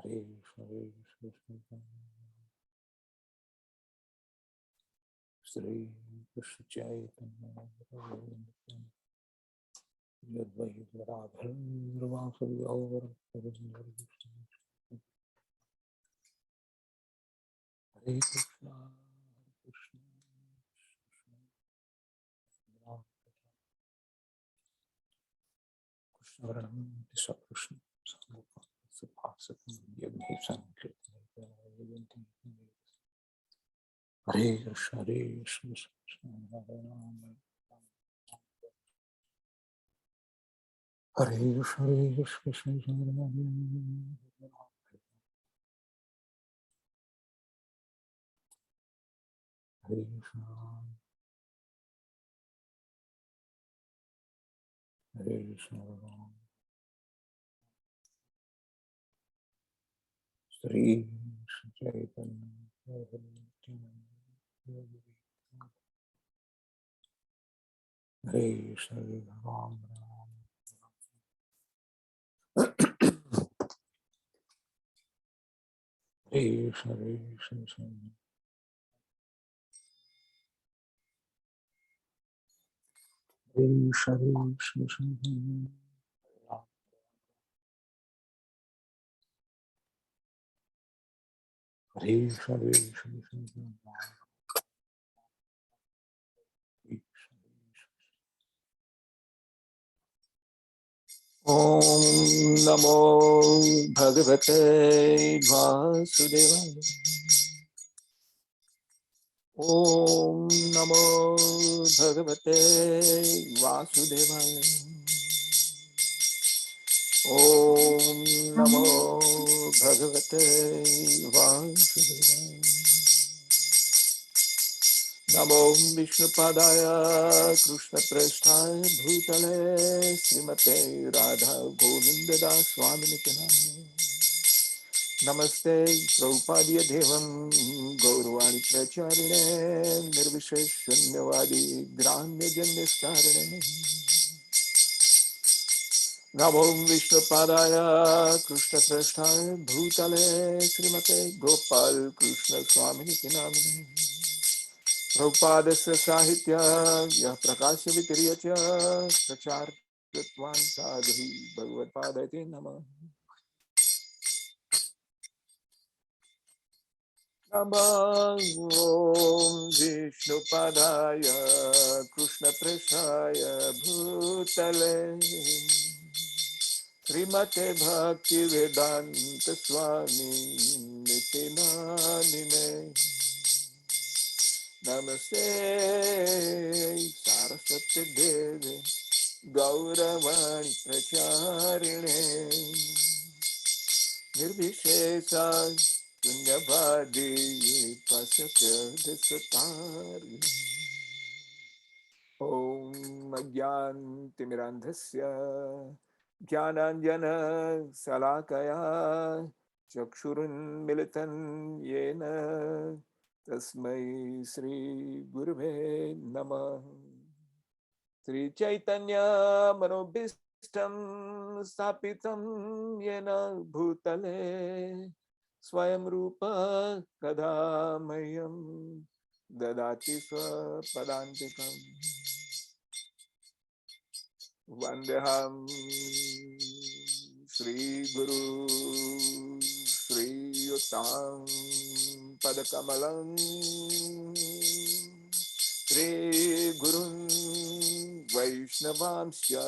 Hare Hare Krishna Shri Krishna Chaitanya Advaita Radharani Vasudeva Hare Krishna Hare Krishna Krishna Krishna Krishna Sapasakam Yagni Sankirtan Hare Krishna Hare Krishna Hare Krishna Hare Krishna Hare Krishna Hare Krishna Shri Krishna Chaitanya Hare Shri Ram Hare Shri Shri Hare Shri Shri Hare Shri Shri Om Namo Bhagavate Vasudevaya Om Namo Bhagavate Vasudevaya Om Namo Bhagavate Vasudevaya Namo Vishnupadaya Krishna Prasthaya Bhutale Srimate Radha Govinda Das Swami Nityananda Namaste Prabhupada Devam Gaurvani Pracharine Nirvishesh Shunyavadi Granya Jannistarine Namo Vishnupadaya Krishna Prasthaya Bhutale Srimate Gopal Krishna Swami Nityananda Prabhupada Sahitya Yah Prakasya Vitiryacha Prachar Tatvan Sadhi Bhagavad Padate Namah Namah Om Vishnupadaya Krishna Prasthaya Bhutale Srimate Bhakti Vedanta Swami Nitinamine Namaste Saraswati Devi Gauravani Pracharine Nirvishesha Punyavadi Pasatya Desatari Om Agyan Timirandhasya Jnananjana Salakaya Chakshurun Militan Yena Tasmai Sri Gurave Namah Sri Chaitanya Manobhistam Stapitam Yena Bhutale Swayam Rupa Kadhamayam Dadati Swapadantikam Vandeham Sri Guru Sri Uttam Padakamalam Sri Gurun Vaishnavamsya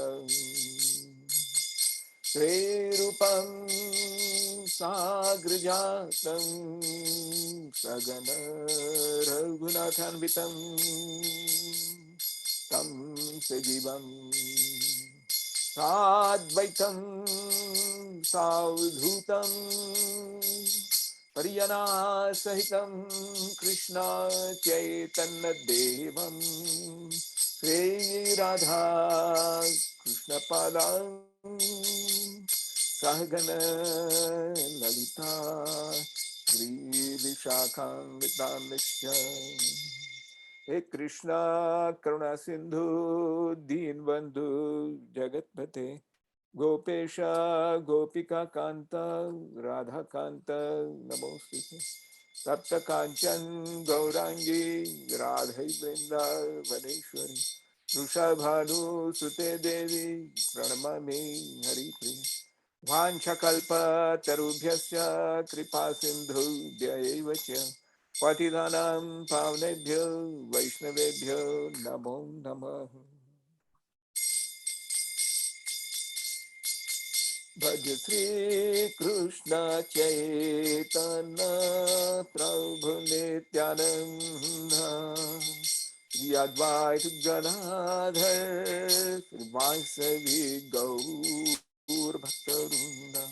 Sri Rupam Sagrajatam Sagana Raghunathanvitam Tam Sajivam Sadvaitam Savdhutam Pariyana Sahitam Krishna Chaitanya Devam Sri Radha Krishna Padam Sahagana Lalita Sri Vishakham Vitamishya He Krishna Karuna Sindhu Deen Bandhu Jagatpate Gopesha Gopika Kanta Radha Kanta Namostute Tapta Kanchan Gaurangi Radhai Vrinda Vaneshwari Rushabhanu Sute Devi Pranamami Hari Priya Vanchakalpa Tarubhyasya Kripa Sindhu Dyayevacha Patidanam Pavnebhyo Vaishnavebhyo Namo Namah Bhaja Sri Krishna Chaitanya Prabhu Nityananda Shri Advaita Gadadhar Srivasavi Gaur Bhaktarunda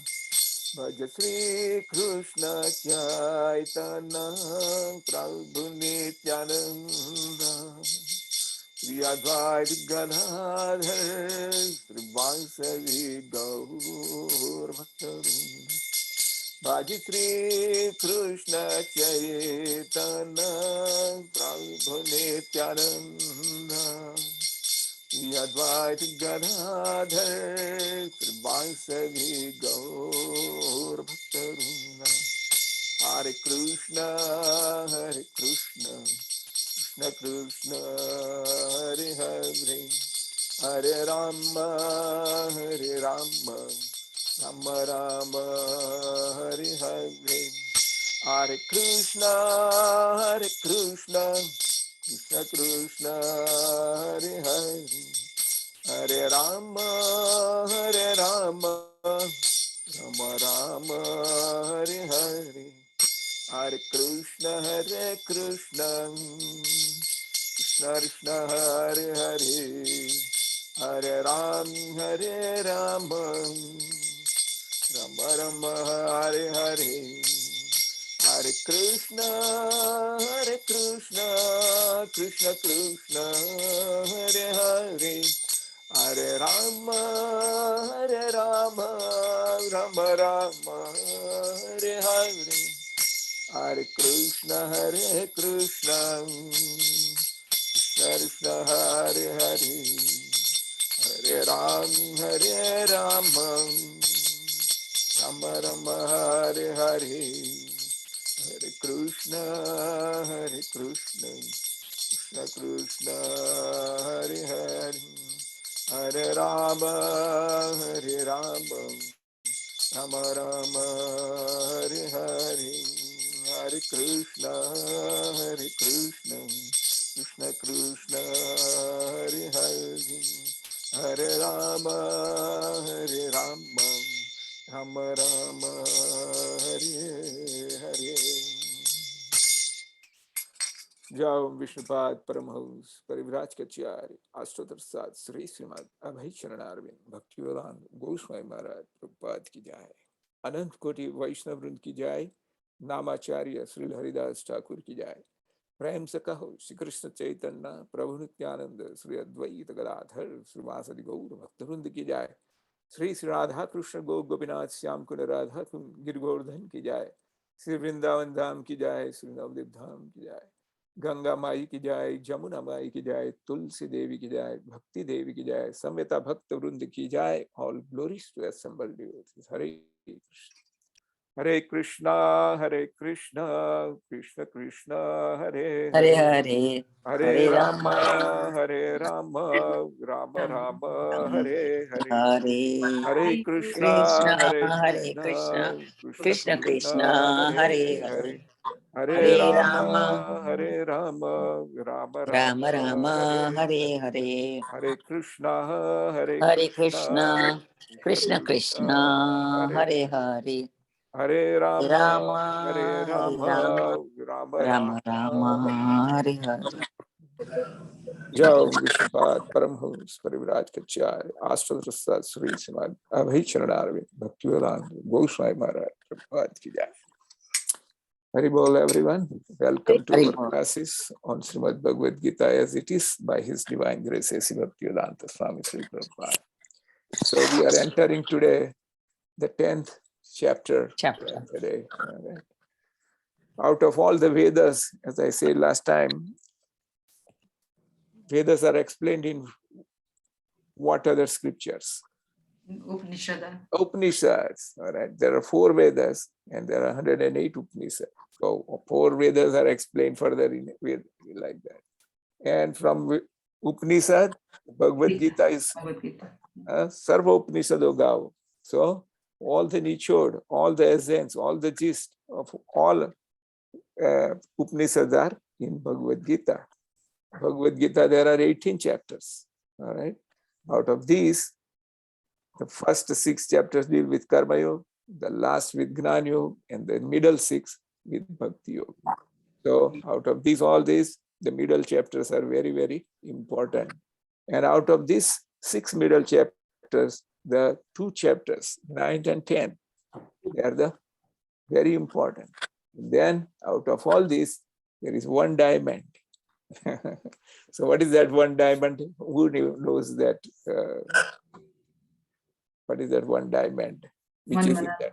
Bhaja Sri Krishna Chaitanya Prabhu Nityananda Shri Advaita Gadadhar Srivasavi Gaur Bhaktarunda Bhaja Sri Krishna Chaitanya Prabhu Nityananda Shri Advaita Gadadhar Srivasavi Gaur Bhaktarunda Hare Krishna Krishna Krishna Hare Hare Hare Rama Rama Rama Hare Hare Hare Krishna Krishna Krishna Hare Hare Hare Rama Rama Rama Hare Hare Hare Krishna Krishna Krishna Hare Hare Hare Rama Rama Rama Hare Hare Hare Krishna Krishna Krishna Hare Hare Hare Rama Rama Rama Hare Hare Hare Krishna Krishna Krishna Hare Hare Hare Rama Rama Rama Hare Hare Hare Krishna Krishna Krishna Hare Hare Hare Rama Rama Rama Hare Hare Hare Krishna Krishna Krishna Hare Hare Hare Rama Rama Rama Hare Hare Jai Vishnupad Paramahus Parivraj Kacharya Ashtotar Sat Sri Srimad Abhay Charanarvind Bhaktivedanta Goswami Maharaj Prabhupada की जाए अनंत कोटि वैष्णव वृंद की जाए नामाचार्य श्री हरिदास ठाकुर की जाए प्रेम से कहो श्री कृष्ण चैतन्य प्रभु नित्यानंद श्री अद्वैत गदाधर श्रीवासदि गौर भक्तवृंद की जाए श्री श्री राधा कृष्ण गो गोपीनाथ श्याम कुंड राधा गिरगोवर्धन की जाए श्री वृंदावन धाम की जाए श्री नवदीप धाम की जाए गंगा माई की जाए जमुना माई की जाए तुलसी देवी की जाए भक्ति देवी की जाए समेता भक्त वृंद की जाए all glories to assembled devotees Hare Krishna Krishna Krishna Hare Hare Hare Hare Hare Hare Ram Ram Ram Ram Hare Hare Hare Hare Krishna Hare Krishna Krishna Krishna Krishna Krishna Krishna Hare Hare Hare Hare Hare Hare Ram Ram Ram Ram Ram Ram Hare Hare Hare Hare Hare Hare Krishna Krishna Krishna Krishna Krishna Krishna Hare Hare Hare Hare Hare Hare Ram Hare Ram Ram Ram Ram Ram Ram Hare हरे जय विष्णुपाद परमहंस परिव्राज कचार्य आष्टोत्तर श्री श्रीमद अभय चरणारविंद भक्तिवेदांत गोस्वामी महाराज प्रभुपाद की जय Hari Bol everyone. Welcome to Hari our बोल classes on Srimad Bhagavad Gita as it is by His Divine Grace A.C. Bhaktivedanta Swami Sri Prabhupada. So we are entering today the 10th chapter chapter today. Out of all the Vedas, as I said last time, Vedas are explained in what other scriptures? Upanishads. All right. There are 4 Vedas and there are 108 Upanishads. So 4 Vedas are explained further in Ved like that. And from Upanishad, Bhagavad Gita is Sarva Upanishado Gav. So all the nichod, all the essence, all the gist of all Upanishads are in Bhagavad Gita. Bhagavad Gita, there are 18 chapters. All right. Out of these, the first 6 chapters deal with Karma Yoga, the last with Gnana Yoga, and the middle 6 with Bhakti Yoga. So out of these, all these, the middle chapters are very, very important. And out of these 6 middle chapters, the 2 chapters, 9 and 10, they are the very important. And then out of all these, there is one diamond. So what is that one diamond? Who knows that? What is that one diamond? Which is in that?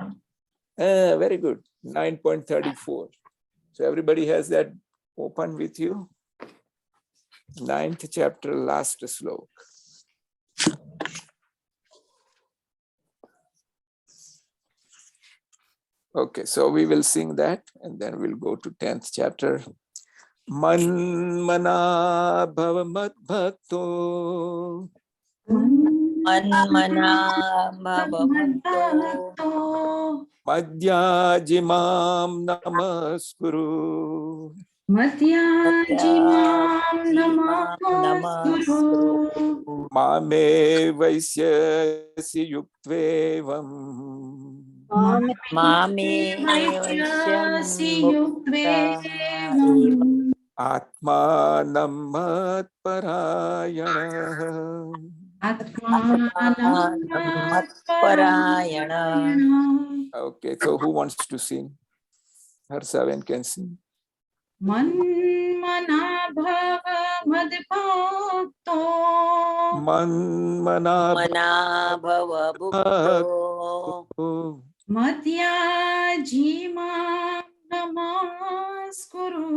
Very good. 9.34. So everybody has that open with you. 9th chapter, last sloka. Okay, so we will sing that and then we'll go to 10th chapter. Manmana bhava mad bhakto. Manmana bhava madbhakto. Madhyajimam namaskuru. Madhyajimam namaskuru. Mame vaisyasi yuktvevam. Mame vaishyam mukta evam. Atmanam matparayana. Atmanam matparayana. Okay, so who wants to sing? Harsaven can sing. Manmana bhava madbhakto. Manmana bhava bhukto. Madhyajimam namaskuru.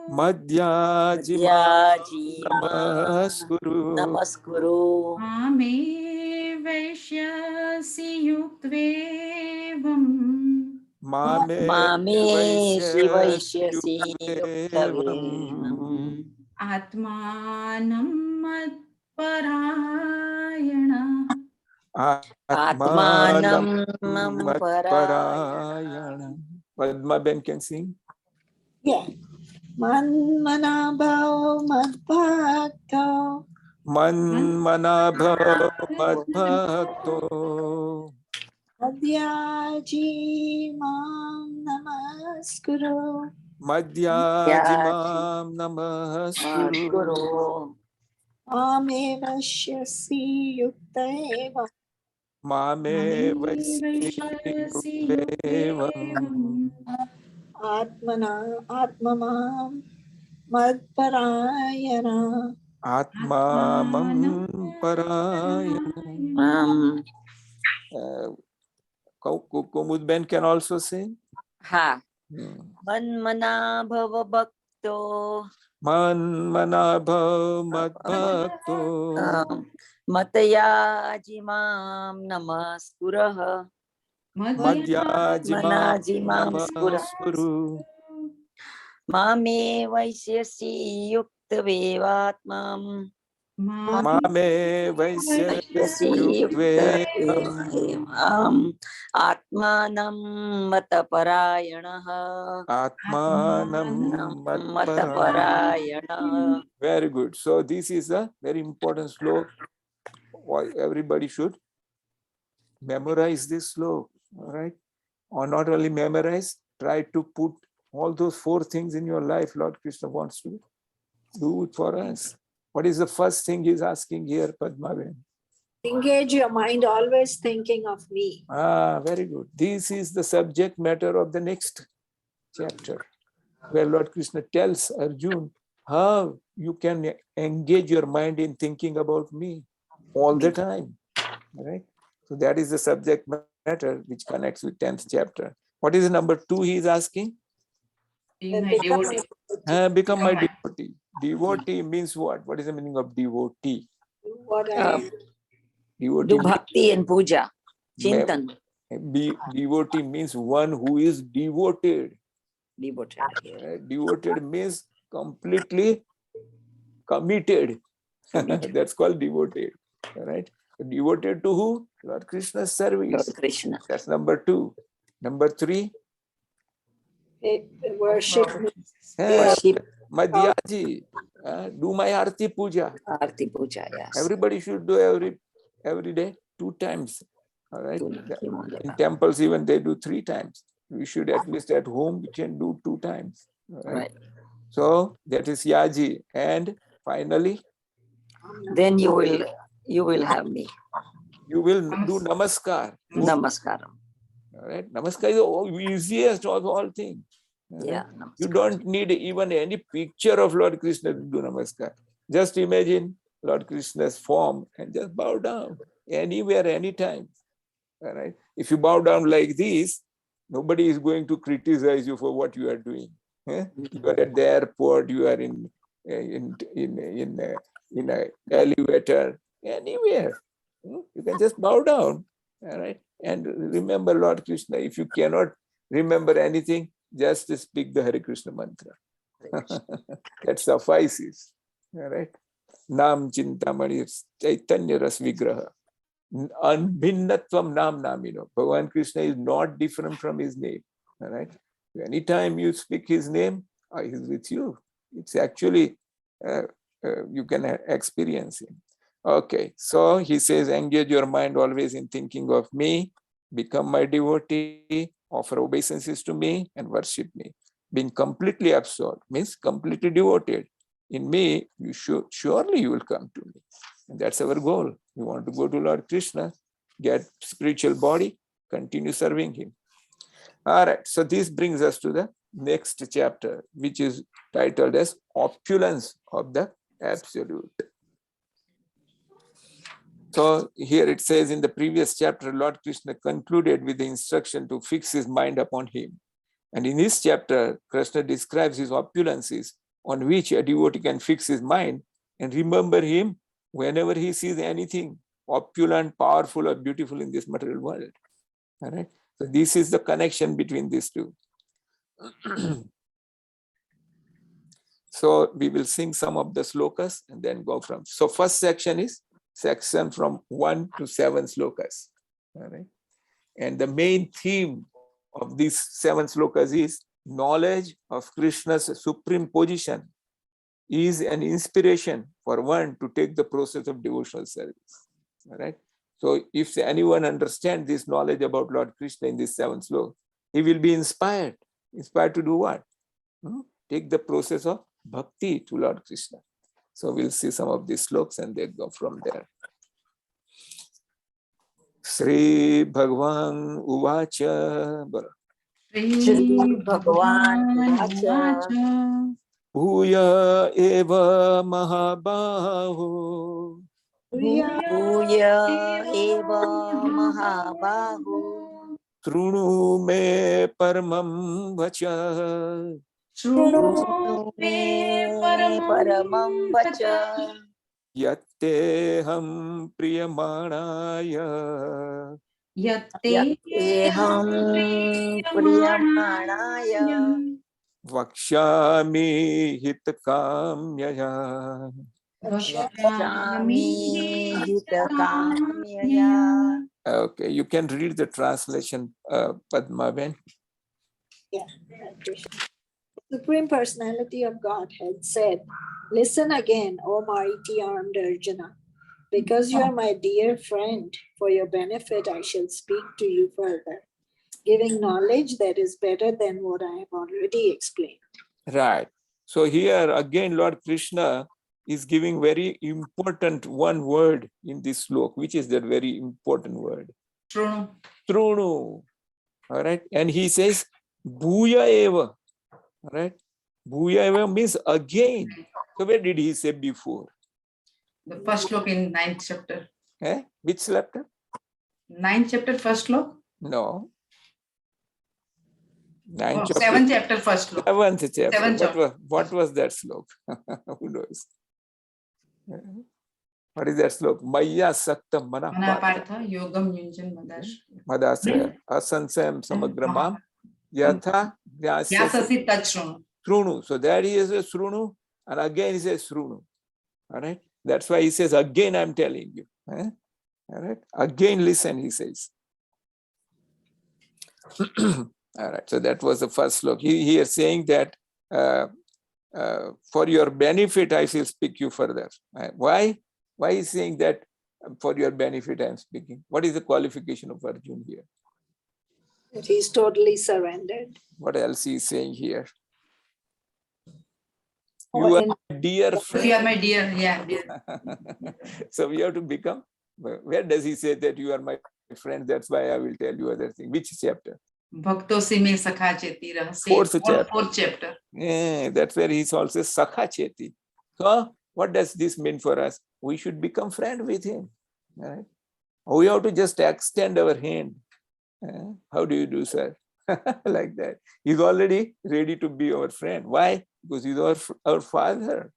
Madhyajimam namaskuru. Mame vaishyasi yuktvevam. Mame shivaishyasi yuktavevam. Atmanam matparayana. Atmanam matparayana. Padma Ben can sing. Yeah. Manmana bhava madbhakto. Manmana bhava madbhakto. Madhyajimam namaskuru. Madhyajimam namaskuru. Mame vashyasi yukta eva. Mame vaishyasi yuktevam. Atmamam madparayana. Atmamam parayana. Kumud Ben can also sing. Ha. Manmana bhava bhakto. Manmana bhava madbhakto. Matayajimam namaskuraha. Madhyajimam namaskuru. Mame vaishyasi yuktavevatmam. Mame vaishyasi yuktevam. Atmanam mataparayana. Atmanam mataparayana. Very good. So this is a very important sloka. Everybody should memorize this sloka. All right. Or not only memorize, try to put all those 4 things in your life Lord Krishna wants to do it for us. What is the first thing he's asking here, Padmaven? Engage your mind, always thinking of me. Very good. This is the subject matter of the next chapter, where Lord Krishna tells Arjun how you can engage your mind in thinking about me all the time. Right? So that is the subject matter which connects with 10th chapter. What is number 2 he is asking? Become my devotee. Devotee means what? What is the meaning of devotee? What I Do bhakti and puja. Chintan. Devotee means one who is devoted. Devoted. Devoted means completely committed. That's called devoted. Right? Devoted to who? Lord Krishna's service. Lord Krishna. That's number 2. Number 3. Worship. Worship. Madhyaji. Do my Arti Puja. Arti puja, yes. Everybody should do every day 2 times. All right. In temples, even they do 3 times. We should at least at home we can do 2 times. All right. So that is Yaji. And finally, then you will have me. You will do namaskar. Namaskaram. All right. Namaskar is the easiest of all things. Yeah. You don't need even any picture of Lord Krishna to do namaskar. Just imagine Lord Krishna's form and just bow down anywhere, anytime. All right. If you bow down like this, nobody is going to criticize you for what you are doing. You are at the airport. You are in an elevator, anywhere. You can just bow down. All right. And remember Lord Krishna. If you cannot remember anything, just speak the Hare Krishna mantra. That suffices. All right. Nam Chintamani Chaitanya Ras Vigraha. Anbhinnatvam Nam Namino. Bhagavan Krishna is not different from his name. All right. Anytime you speak his name, he is with you. It's actually, you can experience him. Okay. So he says, engage your mind always in thinking of me, become my devotee, offer obeisances to me, and worship me. Being completely absorbed means completely devoted. In me, surely you will come to me. And that's our goal. We want to go to Lord Krishna, get spiritual body, continue serving him. All right. So this brings us to the next chapter, which is titled as Opulence of the Absolute. So here it says in the previous chapter, Lord Krishna concluded with the instruction to fix his mind upon him. And in this chapter, Krishna describes his opulences on which a devotee can fix his mind and remember him whenever he sees anything opulent, powerful, or beautiful in this material world. All right. So this is the connection between these two. So we will sing some of the slokas and then go from. So first section is section from 1 to 7 slokas. All right. And the main theme of these 7 slokas is knowledge of Krishna's supreme position is an inspiration for one to take the process of devotional service. All right. So if anyone understands this knowledge about Lord Krishna in this 7 slokas, he will be inspired. Inspired to do what? Take the process of bhakti to Lord Krishna. So we'll see some of these slokas and they go from there. Sri Bhagavan Uvacha. Shri Bhagavan Uvacha. Bhuya eva mahabahu. Bhuya eva mahabahu. Trunu me paramam vacha. Trunu me paramam vacha. Yatteham priyamanaya. Yatteham priyamanaya. Vakshami hitkamyaya. Vakshami hitakamyaya. Okay, you can read the translation, Padma Ben. Yeah. Supreme Personality of Godhead said, listen again, O mighty armed Arjuna. Because you are my dear friend, for your benefit I shall speak to you further, giving knowledge that is better than what I have already explained. Right. So here again, Lord Krishna is giving very important one word in this sloka, which is that very important word. True. Trunu. All right. And he says, Bhuya eva. All right. Bhuya eva means again. So where did he say before? The first sloka in 9th chapter. Which chapter? 9th chapter, first sloka? No. 9th chapter. 7th chapter, first sloka. 7th chapter. 7th chapter. What was that sloka? Who knows? What is that slok? Maya sakta mana Manapartha Yogam Yunjan Madash. madasraya asansayam samagramam yatha Yes, vyasya asi tachrunu. srunu. So there he is a srunu, and again he says srunu. All right. That's why he says again I'm telling you. All right. Again listen, he says. All right. So that was the first slok. He is saying that for your benefit I shall speak you further. Why? Why is saying that for your benefit I am speaking? What is the qualification of Arjun here? That he's totally surrendered. What else he is saying here? Or You are in- my dear You are friend. my dear, yeah, dear. So we have to become, where does he say that you are my friend? That's why I will tell you other thing. Which chapter? Bhakto se mein sakha cheti raha. Fourth chapter. Fourth chapter. Yeah, that's where he's also Sakha Cheti. So what does this mean for us? We should become friend with him. Right? We have to just extend our hand. How do you do, sir? Like that. He's already ready to be our friend. Why? Because he's our father.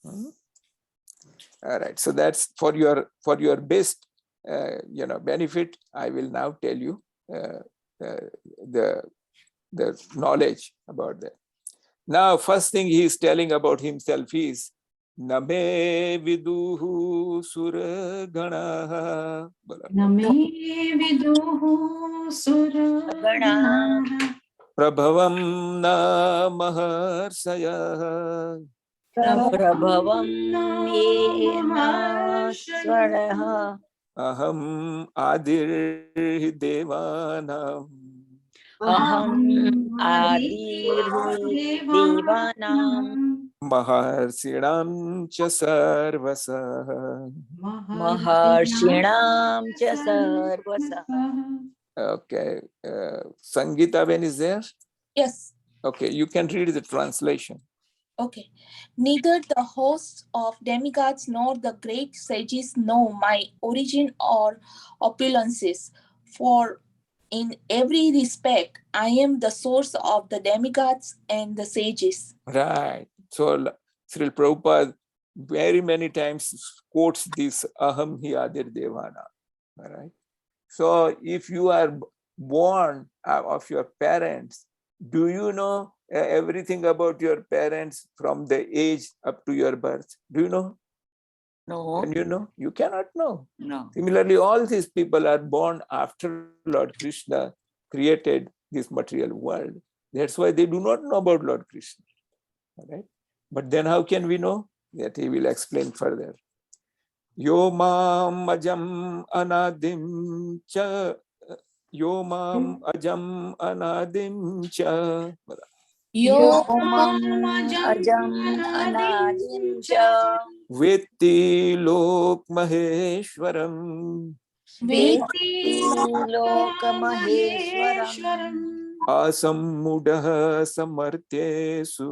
All right. So that's for your best benefit. I will now tell you the knowledge about that. Now, first thing he is telling about himself is Name viduhu suragana. Name viduhu suragana. Prabhavam na maharsaya. Prabhavam yena swaraha Aham adir devanam. aham adirhi devanam Maharsinam cha sarvasa. maharshinam cha sarvasa. Okay. Sangeeta, when is there? Yes. Okay, you can read the translation. Okay. Neither the hosts of demigods nor the great sages know my origin or opulences, for in every respect I am the source of the demigods and the sages. Right. So Srila Prabhupada very many times quotes this Aham hi adir devana. All right. So if you are born of your parents, do you know everything about your parents from the age up to your birth? Do you know? No, Can you know? You cannot know. no. Similarly, all these people are born after Lord Krishna created this material world. That's why they do not know about Lord Krishna. All right? But then how can we know? That he will explain further. Yo mam ajam anadim cha. Yo mam ajam anadim cha. Yomam ajam anadim cha Vetti lok maheshwaram. Veti lokamaheshwaram Asammudah samartyesu.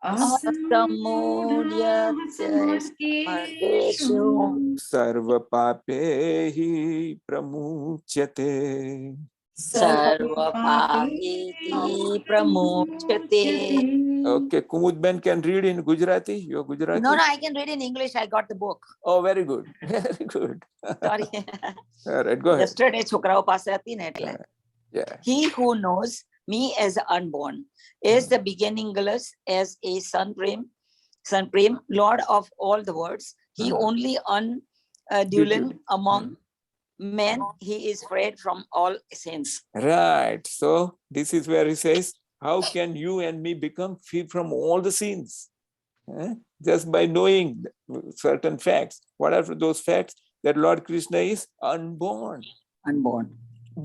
Asamudyatesmarteshu Sarva papehi pramuchyate. Sarva papeti pramuchyate. Okay, Kumud Ben can read in Gujarati. You're Gujarati? No, I can read in English. I got the book. Oh, very good. Very good. Sorry. All right, go ahead. Yesterday, છોકરાઓ પાસે હતી ને એટલે. Yeah. He who knows me as unborn is the beginningless as a supreme Lord of all the worlds. He only undulant among men. He is freed from all sins. Right. So this is where he says, how can you and me become free from all the sins? Just by knowing certain facts. What are those facts? That Lord Krishna is unborn. Unborn.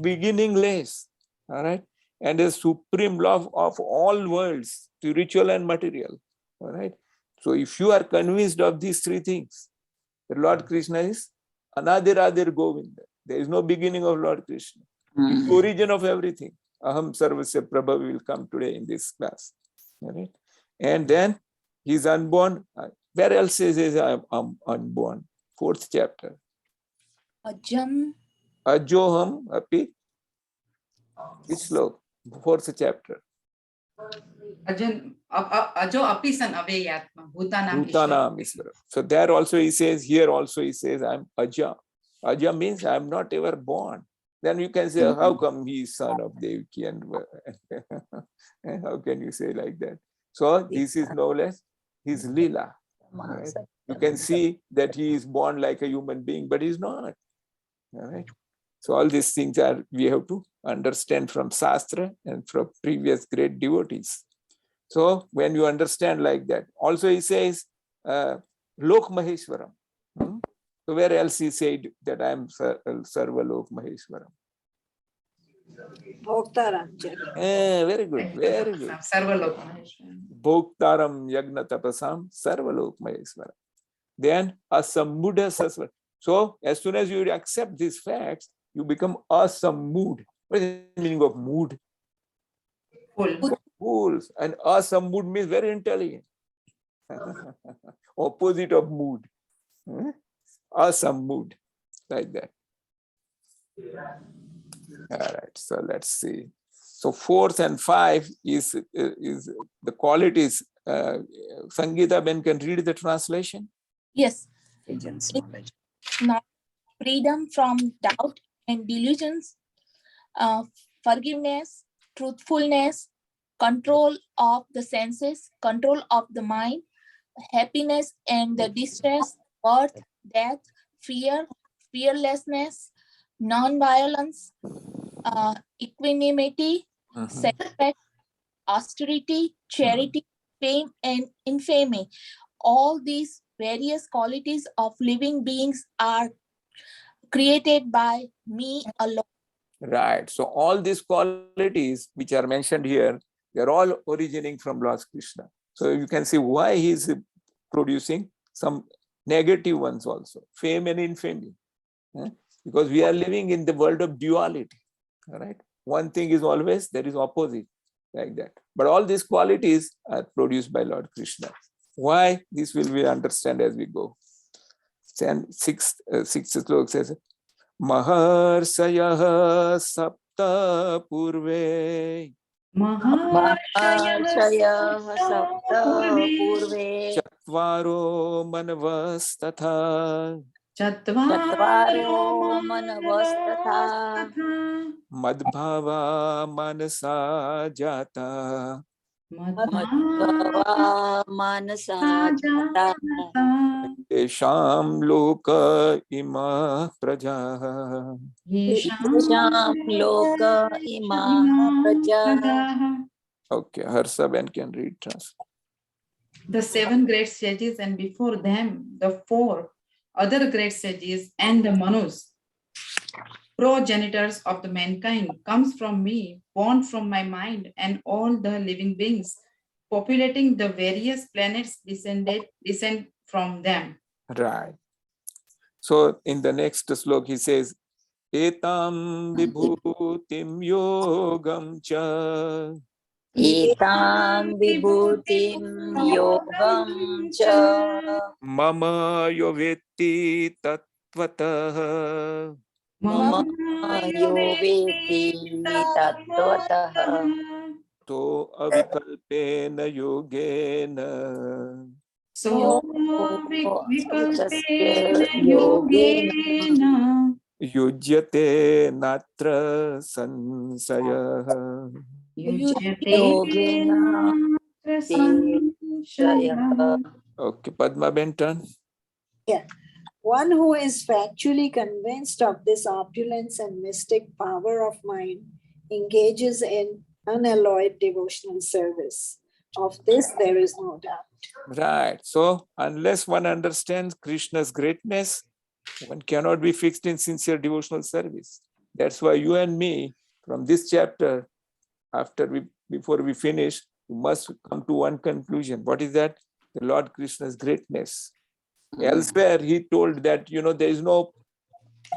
Beginningless. All right. And the supreme love of all worlds, spiritual and material. All right. So if you are convinced of these three things, the Lord Krishna is Anadir Govinda. There is no beginning of Lord Krishna. He's the origin of everything. Aham Sarvasya Prabha will come today in this class. All right. And then he's unborn. Where else is I'm unborn? Fourth chapter. Ajam. Ajoham api. Which slok? Fourth chapter. Ajo api san aveyatma. Bhutanam Ishvara. Bhutanam Isvara. So there also he says, here also he says, I'm Aja. Aja means I'm not ever born. Then you can say, how come he is son of Devaki? And how can you say like that? So this is no less his lila. Right? You can see that he is born like a human being, but he's not. All right? So all these things are we have to understand from Shastra and from previous great devotees. So when you understand like that, also he says, Lok Maheshwaram. So where else he said that I am Sarva Lok Maheshwaram? Bhoktaram. Very good, very good. Sarvaloka. Bhoktaram Yagna Tapasam Sarva Lok Maheshwaram. Then Asammuda Sasva. So as soon as you accept these facts, you become asammud. What is the meaning of mood? Full. Fools. And asammud means very intelligent. Opposite of mood. Asammud. Like that. All right. So let's see. So 4th and 5 is the qualities. Sangeeta Ben can read the translation. Yes. Agent's It's knowledge. not freedom from doubt and delusions, forgiveness, truthfulness, control of the senses, control of the mind, happiness and the distress, birth, death, fear, fearlessness, non-violence, equanimity, sacrifice, austerity, charity, fame, and infamy. All these various qualities of living beings are created by me alone. Right. So all these qualities which are mentioned here, they're all originating from Lord Krishna. So you can see why he is producing some negative ones also, fame and infamy. Because we are living in the world of duality. All right. One thing is always, there is opposite, like that. But all these qualities are produced by Lord Krishna. Why? This will we understand as we go. And sixth slok says, Maharsayah sapta purve Mahashayah sapta purve chatvaro manavastatha chatvaro manavastatha madbhava manasa jata madhava manasa jata tesham loka ima praja. Yesham loka ima praja. Okay, Harsa Ben can read trans. The 7 great sages, and before them, the 4 other great sages, and the Manus, progenitors of the mankind, comes from me, born from my mind, and all the living beings, populating the various planets descend from them. Right. So in the next slok he says, Etam vibhutim yogam cha Etam vibhutim yogam cha mama yovetti tatvatah mama yo veti tattvataha to avikalpena yogena So vikalpena yogena yujyate natra sansayah. yogena te Okay, Padma Benton. Yeah. One who is factually convinced of this opulence and mystic power of mind engages in unalloyed devotional service. Of this, there is no doubt. Right. So unless one understands Krishna's greatness, one cannot be fixed in sincere devotional service. That's why you and me, from this chapter, before we finish, we must come to one conclusion. What is that? The Lord Krishna's greatness. Elsewhere, he told that, there is no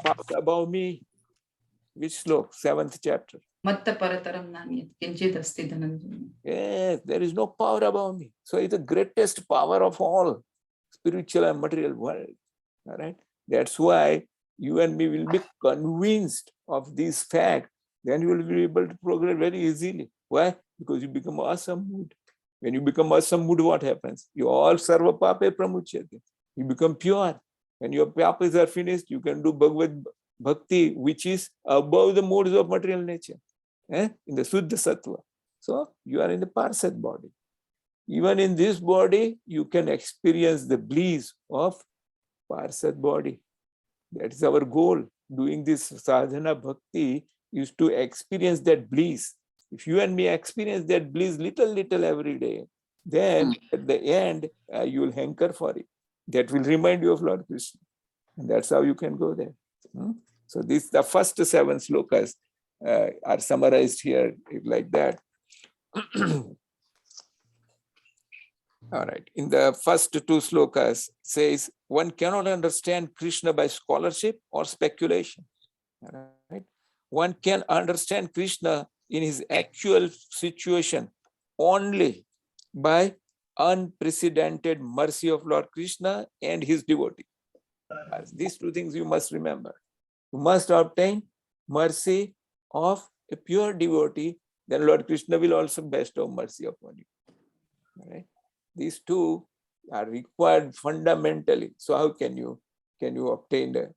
power above me. Which slok? 7th chapter. Yes, there is no power above me. So it's the greatest power of all, spiritual and material world. All right. That's why you and me will be convinced of this fact. Then you will be able to progress very easily. Why? because you become asamud. When you become asamud, what happens? You all sarva pape pramuchyate. You become pure. When your papas are finished, you can do Bhagavad Bhakti, which is above the modes of material nature, in the Suddha Sattva. So you are in the Parsad body. Even in this body, you can experience the bliss of Parsad body. That is our goal. Doing this sadhana bhakti is to experience that bliss. If you and me experience that bliss little every day, then at the end, you will hanker for it. That will remind you of Lord Krishna. And that's how you can go there. So the first 7 slokas are summarized here like that. All right. In the first 2 slokas says, one cannot understand Krishna by scholarship or speculation. All right. One can understand Krishna in his actual situation only by unprecedented mercy of Lord Krishna and his devotee. These 2 things you must remember. You must obtain mercy of a pure devotee, then Lord Krishna will also bestow mercy upon you. All right. These 2 are required fundamentally. So how can you obtain the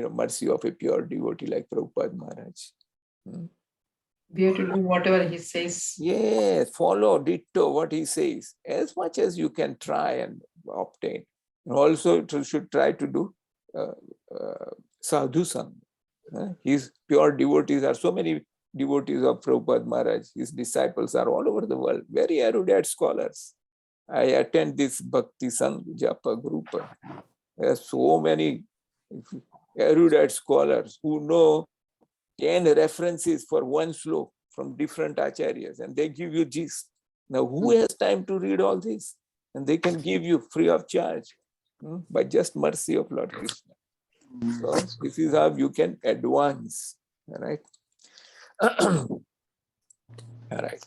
mercy of a pure devotee like Prabhupada Maharaj? We have to do whatever he says. Yes, follow ditto what he says as much as you can try and obtain. And also should try to do sadhu sang. His pure devotees are so many devotees of Prabhupada Maharaj. His disciples are all over the world, very erudite scholars. I attend this Bhakti Sangh Japa group. There are so many erudite scholars who know 10 references for one slok from different acharyas, and they give you gist. Now, who has time to read all this? And they can give you free of charge by just mercy of Lord Krishna. So this is how you can advance. All right. All right.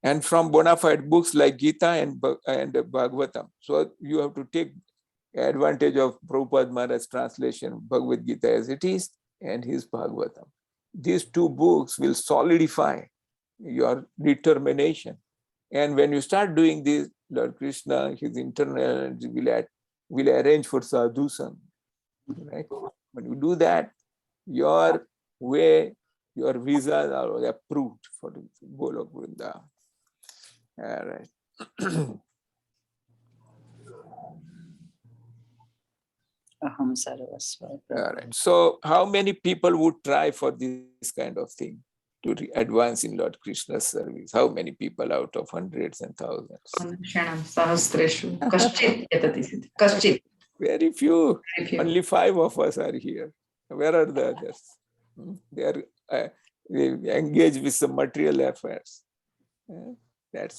And from bona fide books like Geeta and Bhagavatam. So you have to take advantage of Prabhupada Maharaj's translation, Bhagavad Gita as it is, and his Bhagavatam. These 2 books will solidify your determination. And when you start doing this, Lord Krishna, his internal energy will arrange for sadhu sang. Right? When you do that, your way, your visas are approved for the Golok Vrindavan. All right. All right. So how many people would try for this kind of thing to advance in Lord Krishna's service? How many people out of hundreds and thousands? Very few. Only 5 of us are here. Where are the others? They are engaged with some material affairs. That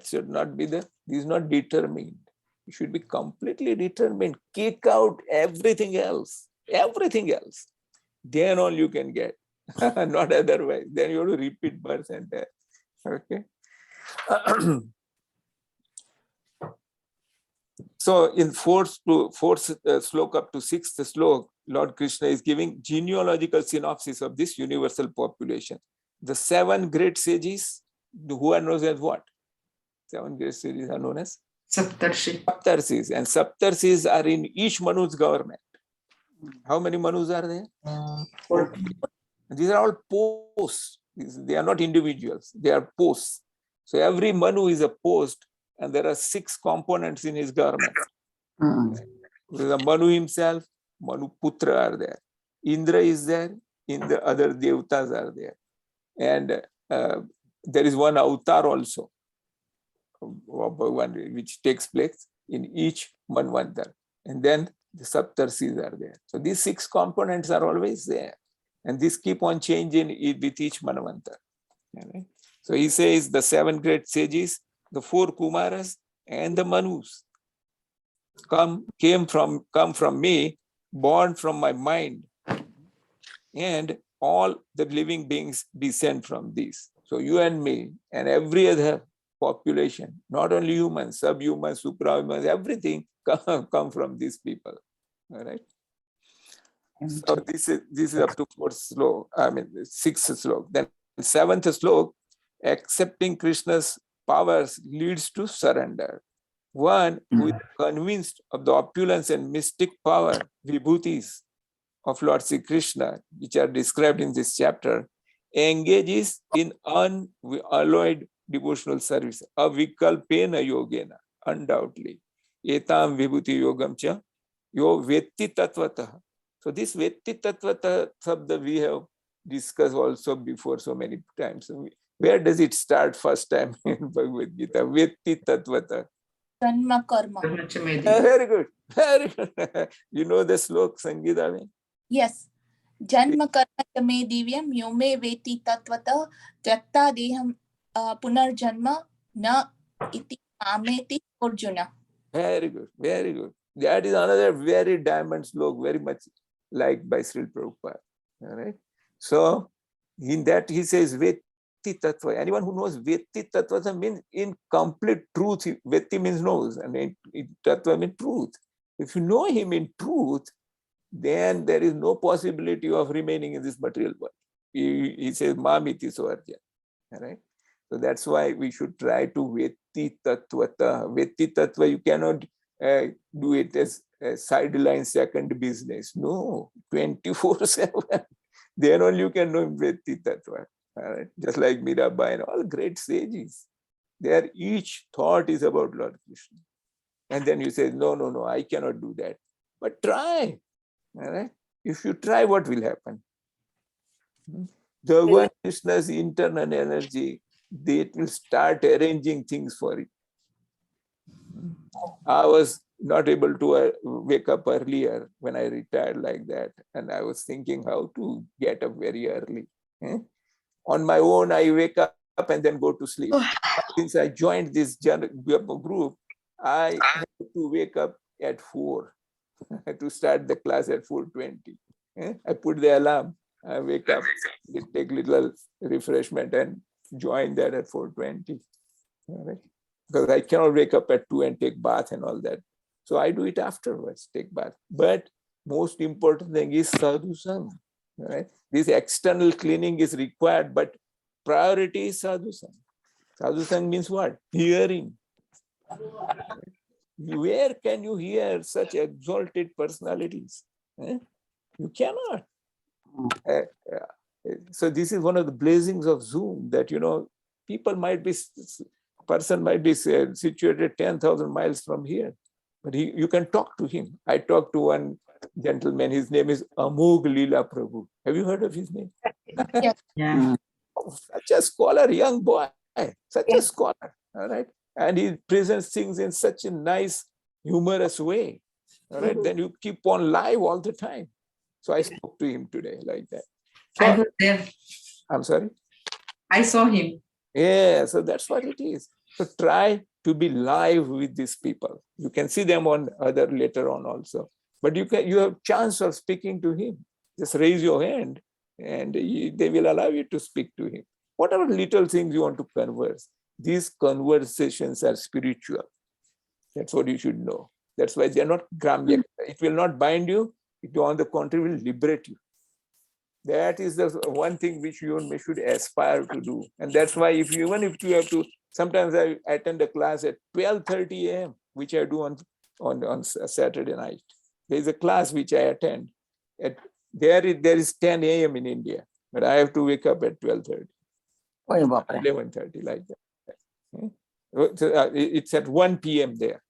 should not be this is not determined. You should be completely determined. Kick out everything else. Then all you can get. Not otherwise. Then you have to repeat birth and death. Okay. So in fourth slok up to 6th slok, Lord Krishna is giving genealogical synopsis of this universal population. The 7 great sages, who are known as what? 7 great sages are known as Saptarshis. And Saptarshis are in each Manu's government. How many Manus are there? 40. These are all posts. They are not individuals. They are posts. So every Manu is a post, and there are 6 components in his government. The Manu himself, Manu Putra are there. Indra is there. In the other Devatas are there. And there is one avatar also, which takes place in each Manvantar. And then the Saptarshis are there. So these 6 components are always there. And these keep on changing with each Manvantar. Right? So he says the 7 great sages, the 4 Kumaras, and the Manus come from me, born from my mind, and all the living beings descend from these. So you and me and every other population, not only humans, subhumans, suprahumans, everything come from these people. All right. So this is up to 4th slok. I mean 6th slok. Then 7th slok, accepting Krishna's powers leads to surrender. One who is convinced of the opulence and mystic power, vibhutis, of Lord Sri Krishna, which are described in this chapter, engages in unalloyed devotional service. Avikalpena yogena, undoubtedly. Etam vibhuti yogam cha yo vetti tatvatah. So this vetti tatvatah sabda we have discussed also before so many times. Where does it start first time in Bhagavad Gita? Vetti tatvatah. Janma karma. Very good. Very good. You know the slok, Sangeeta? Yes. Janma karma cha me divyam yome veti tatvata tyatta deham punarjanma na iti ameti Arjuna. Very good. Very good. That is another very diamond slok, very much liked by Srila Prabhupada. All right. So in that he says Vetti Tattva. Anyone who knows Vetti Tattva means in complete truth. Vetti means knows, and Tattva means truth. If you know him in truth, then there is no possibility of remaining in this material world. He says Mamiti Swarja. All right. So that's why we should try to Vetti Tattvata. Vetti Tattva, you cannot do it as a sideline second business. No, 24/7. Then only you can know Vetti Tattva. All right. Just like Mirabai and all great sages. Their each thought is about Lord Krishna. And then you say, no, I cannot do that. But try. All right. If you try, what will happen? The one Krishna's internal energy, it will start arranging things for it. I was not able to wake up earlier when I retired like that. And I was thinking how to get up very early. On my own, I wake up and then go to sleep. Since I joined this group, I had to wake up at 4 to start the class at 4:20. I put the alarm, I wake up, take little refreshment and join that at 4:20. All right? Because I cannot wake up at 2 and take bath and all that. So I do it afterwards, take bath. But most important thing is sadhu sang. Right? This external cleaning is required, but priority is sadhu sang. Sadhu sang means what? Hearing. Where can you hear such exalted personalities? You cannot. So this is one of the blessings of Zoom, that person might be situated 10,000 miles from here, but you can talk to him. I talked to one gentleman, his name is Amog Leela Prabhu. Have you heard of his name? Yes. Yeah. Such a scholar, young boy, such a scholar, all right? And he presents things in such a nice, humorous way, all right? Then you keep on live all the time. So I spoke to him today like that. So, I was there. I'm sorry? I saw him. Yeah, so that's what it is. So try to be live with these people. You can see them on other later on also. But you have chance of speaking to him. Just raise your hand and they will allow you to speak to him. Whatever little things you want to converse, these conversations are spiritual. That's what you should know. That's why they're not gramya. It will not bind you. It, on the contrary, will liberate you. That is the one thing which you should aspire to do. And that's why even if you have to, sometimes I attend a class at 12:30 a.m., which I do on Saturday night. There is a class which I attend. There is 10 a.m. in India, but I have to wake up at 12:30. 11:30, like that. So, it's at 1 p.m. there.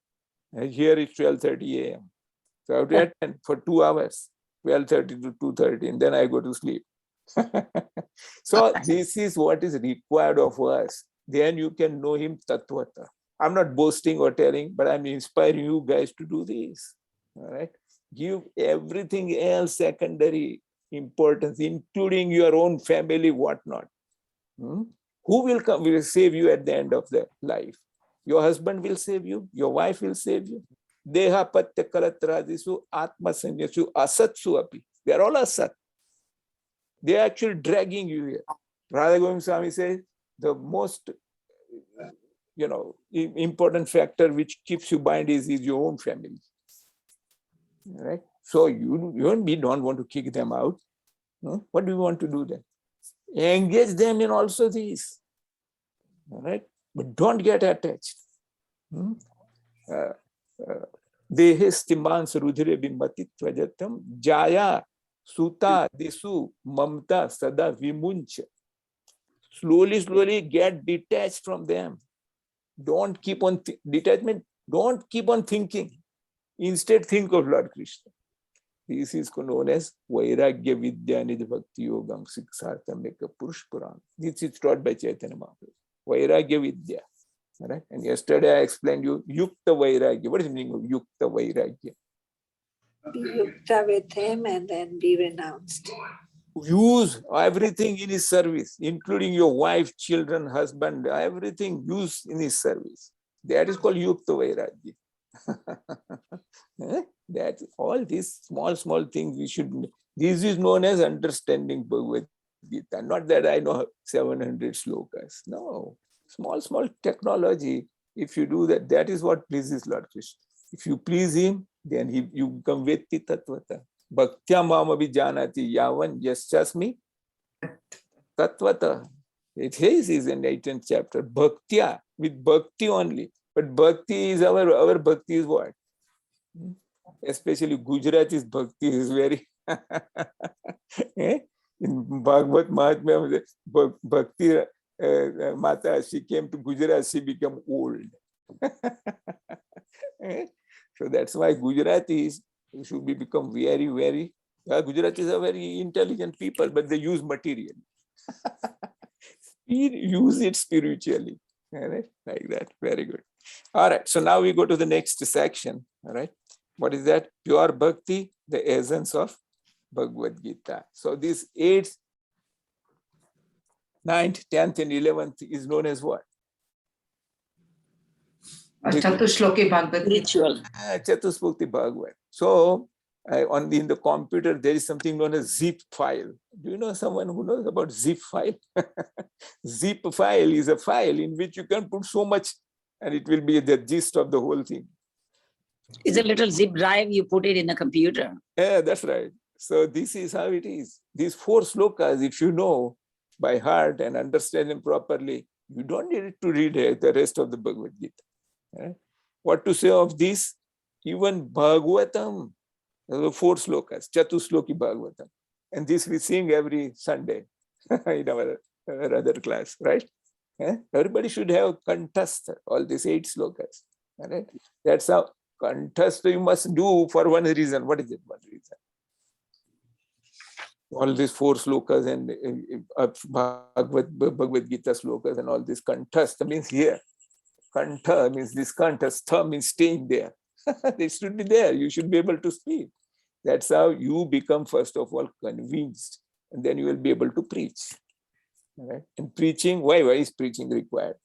Here it's 12:30 a.m. So I have to attend for 2 hours, 12:30 to 2:30, and then I go to sleep. So this is what is required of us. Then you can know him tattvata. I'm not boasting or telling, but I'm inspiring you guys to do this. All right. Give everything else secondary importance, including your own family, whatnot. Who will save you at the end of the life? Your husband will save you. Your wife will save you. Deha patya kalatradisu atma sanyasu asatsu api. They are all asat. They are actually dragging you here. Radha Govind Swami says the most important factor which keeps you bind is your own family. Right? So you don't want to kick them out. What do you want to do then? Engage them in also this. All right? But don't get attached. Dehe stimans rudhire bimbati tvajatam jaya suta desu mamta sada vimuncha. Slowly get detached from them. Don't keep on detachment. Don't keep on thinking. Instead, think of Lord Krishna. This is known as Vairagya Vidya Nidhi Bhakti Yogam Siksartameka Purush Puran. This is taught by Chaitanya Mahaprabhu. Vairagya Vidya. All right? And yesterday I explained you Yukta Vairagya. What is the meaning of Yukta Vairagya? Be yukta with him and then be renounced. Use everything in his service, including your wife, children, husband, everything use in his service. That is called Yukta Vairagya. That all these small things we should. This is known as understanding Bhagavad Gita. Not that I know 700 slokas. No, small technology. If you do that, that is what pleases Lord Krishna. If you please him, then you become Vetti Tattvata. Bhaktya mama vijanati yavan yasyasmi Tattvata. It is in 18th chapter. Bhaktya, with bhakti only. But bhakti is our bhakti is what? Especially Gujarati's bhakti is very in Bhagavad Mahatmya, Bhakti Mata, she came to Gujarat, she became old. So that's why Gujaratis should become very Gujaratis are very intelligent people, but they use material. Use it spiritually. All right? Like that. Very good. All right. So now we go to the next section. All right. What is that? Pure Bhakti, the essence of Bhagavad Gita. So these 8th, 9th, 10th, and 11th is known as what? Chatushloki Bhagavad Gita. Ritual. Chatushloki Bhagavad. So in the computer, there is something known as zip file. Do you know someone who knows about zip file? Zip file is a file in which you can put so much and it will be the gist of the whole thing. It's a little zip drive, you put it in a computer. Yeah, that's right. So this is how it is. These 4 slokas, if you know by heart and understand them properly, you don't need to read the rest of the Bhagavad Gita. Right? What to say of this? Even Bhagavatam, the 4 slokas, Chatushloki Bhagavatam. And this we sing every Sunday in our other class, right? Everybody should have kanthastha, all these 8 slokas. Right? That's how kanthastha you must do for one reason. What is it? One reason. All these 4 slokas and Bhagavad Gita slokas and all this kanthastha means here. Kantha means this kanthastha means staying there. They should be there. You should be able to speak. That's how you become, first of all, convinced. And then you will be able to preach. Right? And preaching, why is preaching required?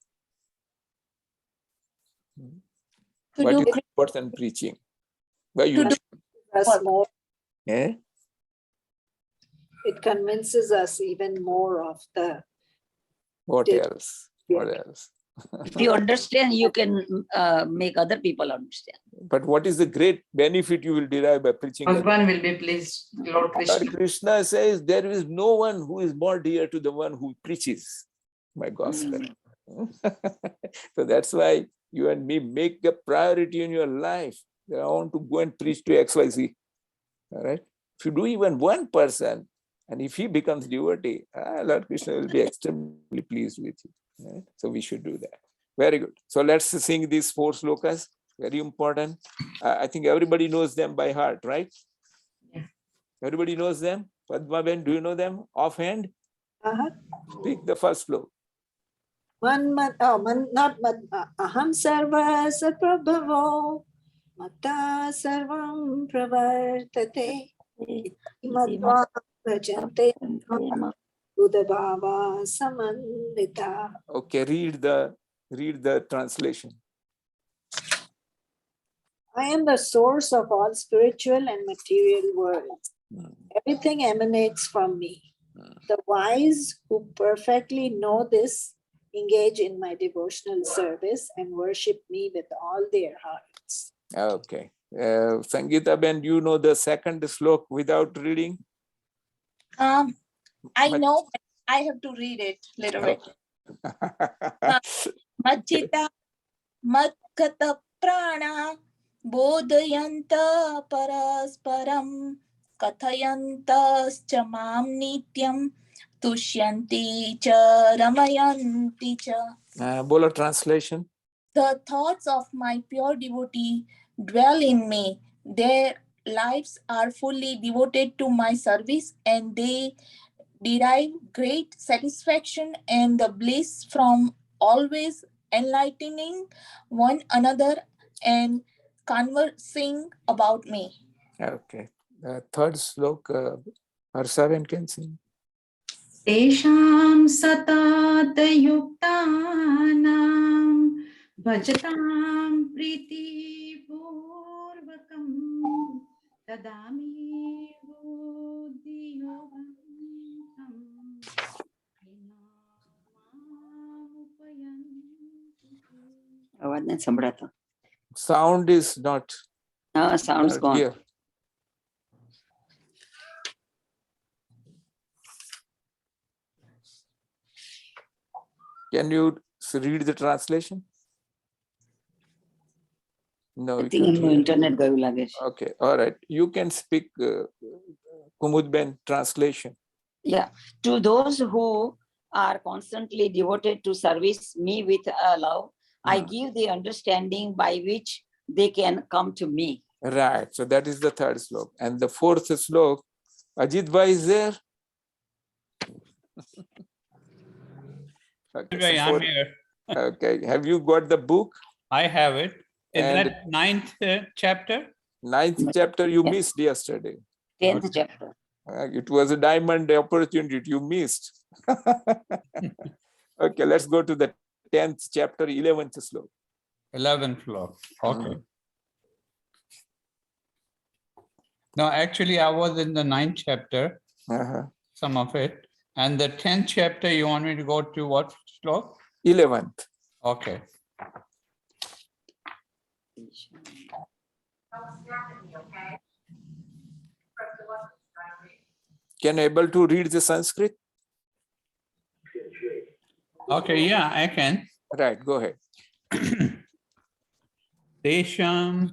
What is important preaching? Why you Us more. Eh? It convinces us even more of the. What else? What else? If you understand, you can make other people understand. But what is the great benefit you will derive by preaching? Bhagwan will be pleased, Lord Krishna. Lord Krishna says there is no one who is more dear to the one who preaches my gospel. So that's why you and me make a priority in your life. I want to go and preach to XYZ. All right. If you do even one person, and if he becomes devotee, Lord Krishna will be extremely pleased with you. Right? So we should do that. Very good. So let's sing these 4 slokas. Very important. I think everybody knows them by heart, right? Yeah. Everybody knows them. Padma Ben, do you know them offhand? Pick the first sloka. Aham sarva sarprabhavo mata sarvam pravartate madhva bhajante udabhava samandita. Okay, read the translation. I am the source of all spiritual and material worlds. Everything emanates from me. The wise who perfectly know this engage in my devotional service and worship me with all their hearts. Okay. Sangeeta Ben, do you know the second slok without reading? I know, but I have to read it little bit. Majjita Madkata Prana Bodhayanta Parasparam Kathayantascha Mam Nityam Tushyanti Cha Ramayanti Cha. Bolo translation. The thoughts of my pure devotee dwell in me. Their lives are fully devoted to my service, and they derive great satisfaction and the bliss from always enlightening one another and conversing about me. Okay. Third sloka, Harsaven can sing. Tesham satatayuktanam bhajatam priti purvakam tadami buddhiyogam tam અવાજ નથી સંભળાતો. Sound is not Sound's gone. here. Can you read the translation? No, I we think can't એમનું hear. Internet ગયું લાગે છે. Okay, all right. You can speak Kumudben translation. Yeah. To those who are constantly devoted to service me with love, I give the understanding by which they can come to me. Right. So that is the third slok. And the fourth slok, Ajit Bhai is there? Okay, Okay, so I'm here. okay. Have you got the book? I have it. Is And that 9th chapter? 9th chapter you Yeah. missed yesterday. 10th chapter. It was a diamond opportunity you missed. Okay, let's go to the 10th chapter, 11th slok. 11th floor. Okay. No, actually, I was in the 9th chapter, some of it. And the 10th chapter, you want me to go to what slok? 11th. Okay. Can you able to read the Sanskrit? Okay, yeah, I can. Right, go ahead. Tesham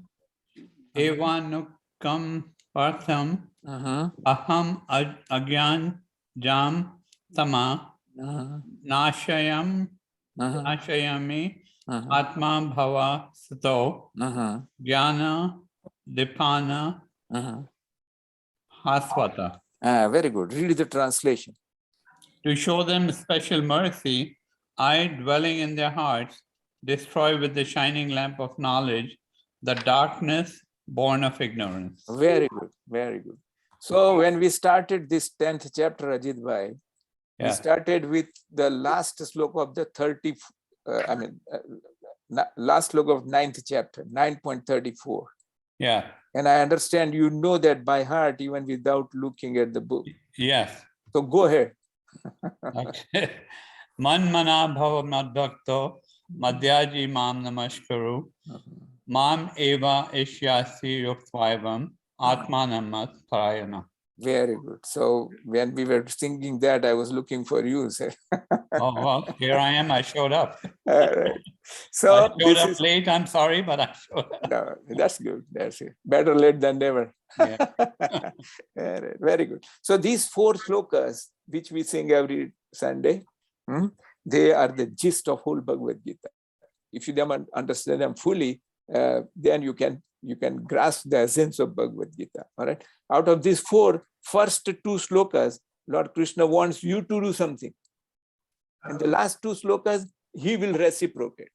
evanukam partham aham agyan jam tama nashayami atma bhava sato jnana dipana hasvata. Very good. Read the translation. To show them special mercy, I, dwelling in their hearts, destroy with the shining lamp of knowledge the darkness born of ignorance. Very good, very good. So when we started this 10th chapter, Ajit Bhai, we started with the last sloka of the last sloka of 9th chapter, 9.34. Yeah. And I understand you know that by heart, even without looking at the book. Yes. So go ahead. Okay. Man mana bhava madbhakto madhyaji mam namaskaru mam eva ishyasi yuktvavam atmanamat parayana. Very good. So when we were singing that, I was looking for you. Oh, well, here I am. I showed up. All right. So I showed this up is late. I'm sorry, but I showed up. no, that's good. That's it. Better late than never. Yeah. All right. Very good. So these 4 slokas, which we sing every Sunday, they are the gist of whole Bhagavad Gita. If you understand them fully, then you can grasp the essence of Bhagavad Gita. All right. Out of these 4, first 2 slokas, Lord Krishna wants you to do something. And the last 2 slokas, he will reciprocate.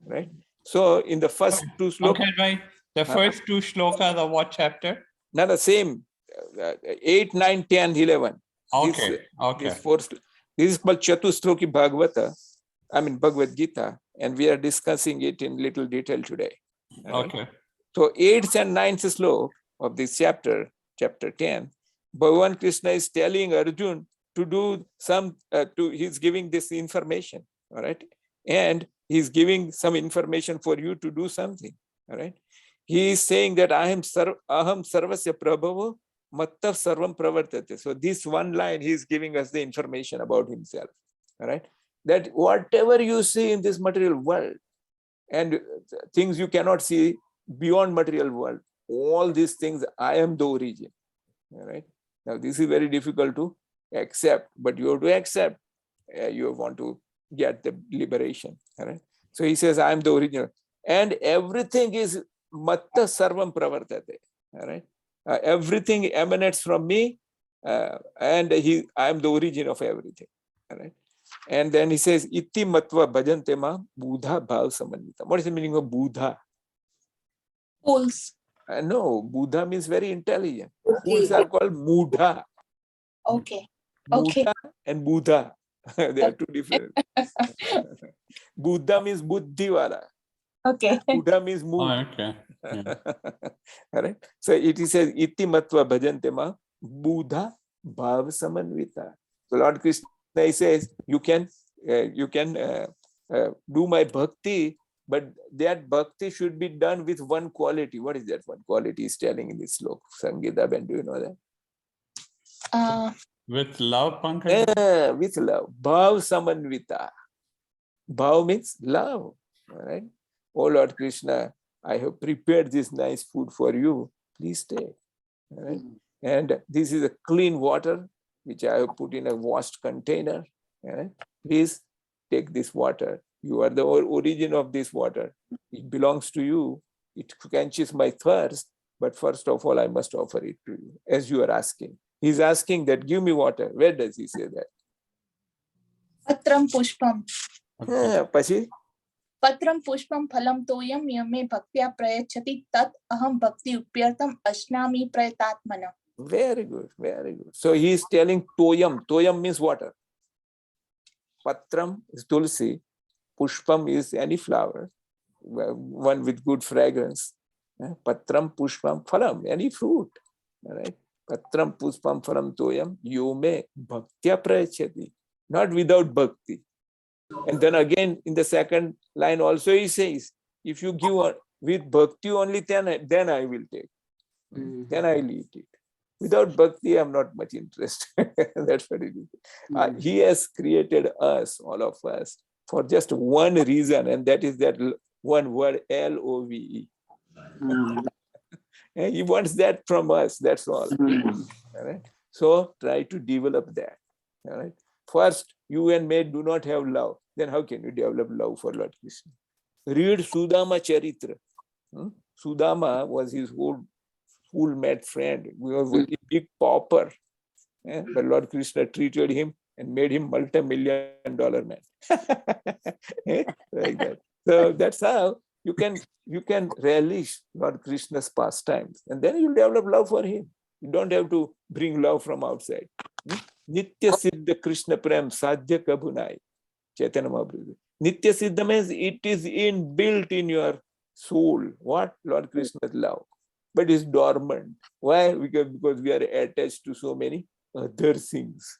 Right. So in the first 2 slokas. Okay, right. The first 2 slokas of what chapter? Not the same. 8, 9, 10, 11. Okay. Okay. These 4. This is called Chatusloki Bhagavata. I mean Bhagavad Gita, and we are discussing it in little detail today. Okay. So 8th and 9th slok of this chapter, chapter 10, Bhagavan Krishna is telling Arjun to do some, he's giving this information, all right? And he's giving some information for you to do something, all right? He is saying that aham sarvasya prabhavo mattav sarvam pravartate. So this one line, he is giving us the information about himself, all right? that whatever you see in this material world and things you cannot see beyond material world, all these things, I am the origin. All right. Now, this is very difficult to accept, but you have to accept. You want to get the liberation. All right. So he says, I am the original. And everything is matta sarvam pravartate. All right. Everything emanates from me, and I am the origin of everything. All right. And then he says, iti matva bhajante ma buddha bhav samanvita. What is the meaning of buddha? Fools. No, Buddha means very intelligent. Fools are called Mudha. Okay. Okay. Mudha and Buddha. They are two different. Buddha means Buddhiwala. Okay. Buddha means Oh, mood. okay. Yeah. All right. So it says, iti matva bhajante ma Buddha bhav samanvita. So Lord Krishna, he says, you can do my bhakti, but that bhakti should be done with one quality. What is that one quality he's telling in this sloka? Sangeeta Ben, do you know that? With love, Pankaj? With love. Bhav samanvita. Bhav means love. All right. Oh Lord Krishna, I have prepared this nice food for you. Please take. All right. And this is a clean water which I have put in a washed container. All right. Please take this water. You are the origin of this water. It belongs to you. It quenches my thirst. But first of all, I must offer it to you, as you are asking. He's asking that, give me water. Where does he say that? Patram pushpam. Pashi? Patram pushpam phalam toyam yame bhaktya prayachati tat aham bhakti upyartam ashnami prayatatmana. Very good, very good. So he is telling toyam. Toyam means water. Patram is tulsi. Pushpam is any flower, one with good fragrance. Patram, pushpam, phalam, any fruit. All right. Patram, pushpam, phalam, toyam, yome bhaktya prayachati. Not without bhakti. And then again in the second line also he says, if you give with bhakti only, then I will take. Then I will eat it. Without bhakti, I'm not much interested. That's what it is. He has created us, all of us, for just one reason, and that is that one word, Love. He wants that from us, that's all. All right? So try to develop that. All right? First, you and me do not have love. Then how can you develop love for Lord Krishna? Read Sudama Charitra. Sudama was his old schoolmate friend. He was a big pauper. But Lord Krishna treated him and made him multi-million-dollar man. Like that. So that's how you can relish Lord Krishna's pastimes, and then you develop love for him. You don't have to bring love from outside. Nitya Siddha Krishna Prem Sadhya Kabunai. Chaitanya Mahaprabhu. Nitya Siddha means it is inbuilt in your soul. What? Lord Krishna's love. But it's dormant. Why? Because we are attached to so many other things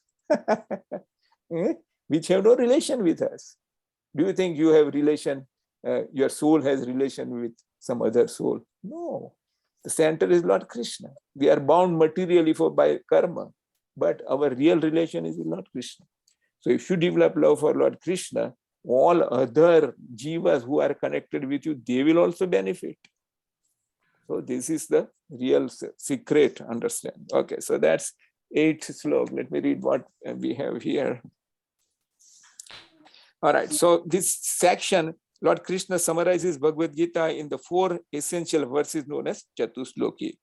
which have no relation with us. Do you think you have relation, your soul has relation with some other soul? No. The center is Lord Krishna. We are bound materially by karma, but our real relation is with Lord Krishna. So if you develop love for Lord Krishna, all other jivas who are connected with you, they will also benefit. So this is the real secret, understand. Okay, so that's 8th sloka. Let me read what we have here. All right, so this section, Lord Krishna summarizes Bhagavad Gita in the 4 essential verses known as Chatusloki,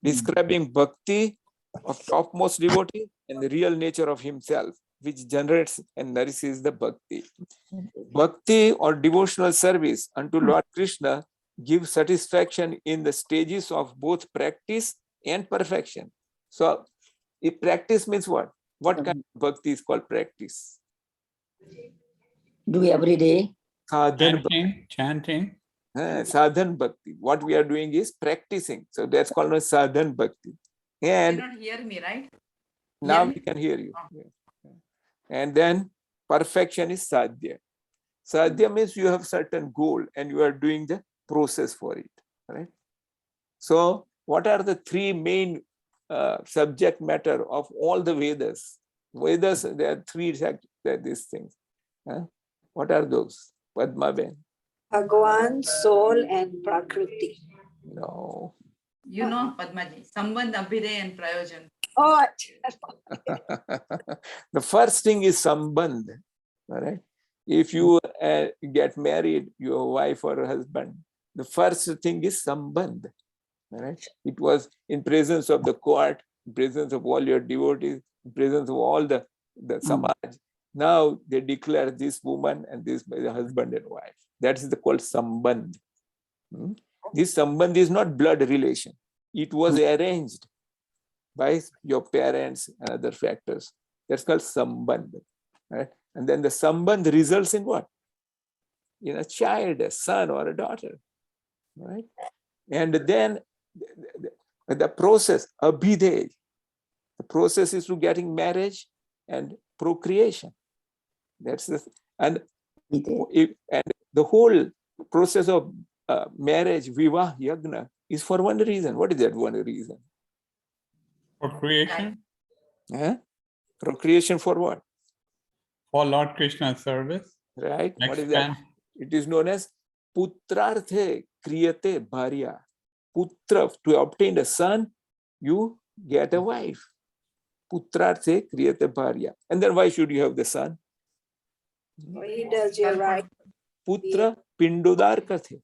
describing bhakti of topmost devotee and the real nature of himself, which generates and nourishes the bhakti. Bhakti or devotional service unto Lord Krishna gives satisfaction in the stages of both practice and perfection. So, if practice means what? What kind of bhakti is called practice? Do every day. Sadhan Chanting. Sadhan bhakti. What we are doing is practicing. So that's called as sadhan bhakti. And You cannot hear me, right? now we can hear you. And then perfection is sadhya. Sadhya means you have certain goal and you are doing the process for it. Right? So what are the 3 main subject matter of all the Vedas? Vedas, there are 3 these things. Huh? What are those? Padma Ben? Bhagwan, soul, and Prakriti. No. You know, Padmaji, Sambandh, Abhiday, and Prayojan. Oh, The first thing is sambandh. All right. If you get married, your wife or husband, the first thing is sambandh. All right. It was in presence of the court, in presence of all your devotees, in presence of all the samaj. Now they declare this woman and this the husband and wife. That is called sambandh. This sambandh is not blood relation. It was arranged by your parents and other factors. That's called sambandh. Right? And then the sambandh results in what? In a child, a son or a daughter. Right? And then the process, abhiday, the process is to getting marriage and procreation. That's the and the whole process of marriage, vivah, yagna, is for one reason. What is that one reason? For creation, Procreation for what? for Lord Krishna's service. Right? What is that? It is known as putrarthe kriyate bharya. Putra, to obtain a son, you get a wife. Putrarthe kriyate bharya. And then why should you have the son? he does your right. Putra pindodar kathe.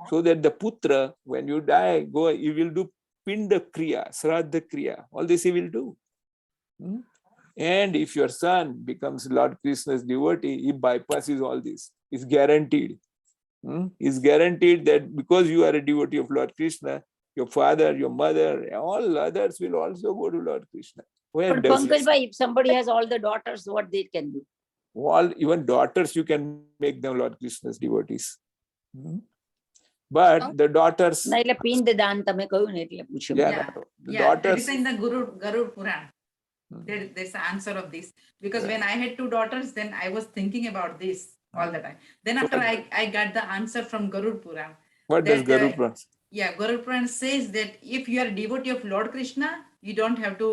So that the putra, when you die, you will do pinda kriya, sraddha kriya. All this he will do. And if your son becomes Lord Krishna's devotee, he bypasses all this. It's guaranteed. It's guaranteed that because you are a devotee of Lord Krishna, your father, your mother, all others will also go to Lord Krishna. Where But does Pankaj Bhai, if somebody has all the daughters, what they can do? all even daughters, you can make them Lord Krishna's devotees. But the daughters, ના એટલે પિંડ દાન તમે કહ્યું ને એટલે પૂછ્યું. the That daughters, is in the Garud Puran. There's the answer of this. Because when I had two daughters, then I was thinking about this all the time. Then after I got the answer from Garud Puran. what does Garud Puran? Yeah, Garud Puran says that if you are a devotee of Lord Krishna, you don't have to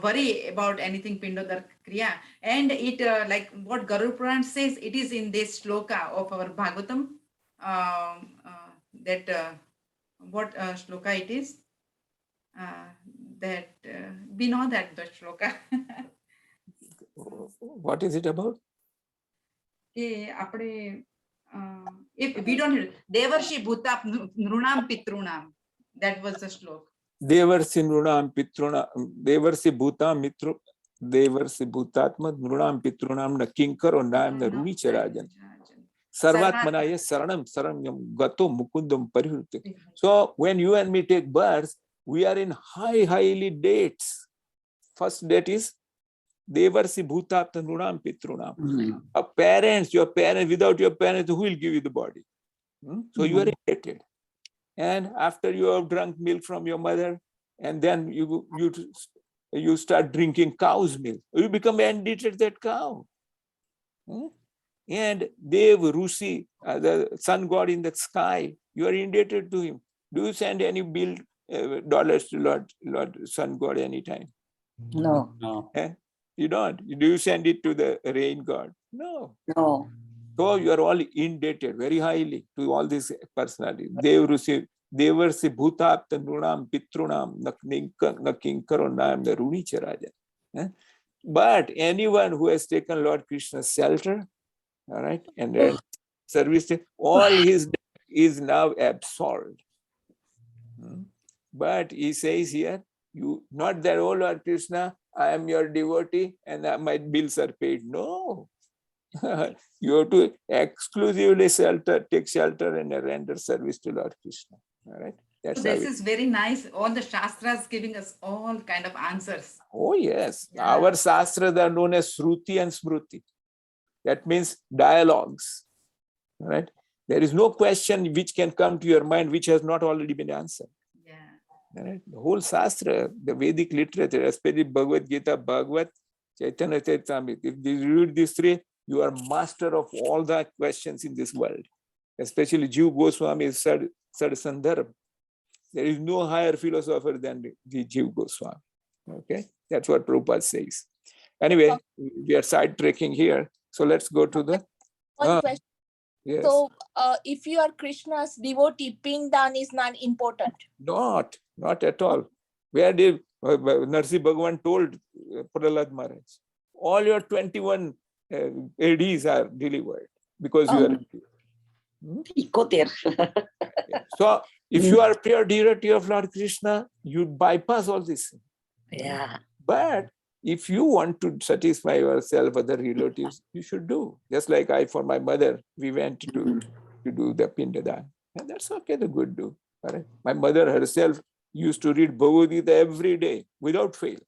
worry about anything Pindodar Kriya. And it, like what Garud Puran says, it is in this shloka of our Bhagavatam. What shloka it is? We know that the shloka. What is it about? If we don't, Devarshi Bhutap Nrunam Pitrunam. That was the shloka. Devarsi Nrunam Pitrunam, Devarsi Bhutam Mitru, Devarsi Bhutatma Nrunam Pitrunam na Kinkaro Naam na Runi Charajan. Sarvatmanaya Saranam Saranyam Gato Mukundam Parihurte. So when you and me take birth, we are in highly dates. First date is Devarsi Bhutapta Nrunam Pitrunam. Your parents, without your parents, who will give you the body? So you are indebted. And after you have drunk milk from your mother, and then you start drinking cow's milk, you become indebted that cow. And Dev, Rusi, the sun god in the sky, you are indebted to him. Do you send any bill, dollars to Lord sun god anytime? No. No. You don't. Do you send it to the rain god? No. No. So you are all indebted very highly to all these personalities. Devarsi Bhutapta Nrunam Pitrunam Nakinkaro Naam the Runi Charaja. But anyone who has taken Lord Krishna's shelter, all right, and service, all his debt is now absolved. But he says here, you not that, oh Lord Krishna, I am your devotee and my bills are paid. No. You have to exclusively take shelter and render service to Lord Krishna. All right. So this is very nice. All the Shastras giving us all kind of answers. Oh, yes. Yeah. Our Shastras are known as Shruti and Smruti. That means dialogues. All right. There is no question which can come to your mind which has not already been answered. Yeah. All right. The whole Shastra, the Vedic literature, especially Bhagavad Gita, Bhagavad, Chaitanya Charitamrita, if you read these three, you are master of all the questions in this world. Especially Jiva Goswami's Sad Sandarbha. There is no higher philosopher than the Jiva Goswami. Okay, that's what Prabhupada says. Anyway, we are sidetracking here. So let's go to the. One question. Yes. So, if you are Krishna's devotee, Pindan is not important. Not at all. Where did Narsi Bhagwan told Prahlad Maharaj, all your 21 ADs are delivered because you are. Ikoter. So if you are pure devotee of Lord Krishna, you bypass all this. Yeah. But if you want to satisfy yourself, other relatives, you should do. Just like I, for my mother, we went to do the Pindadan. And that's okay, the good do. Right? My mother herself used to read Bhagavad Gita every day without fail.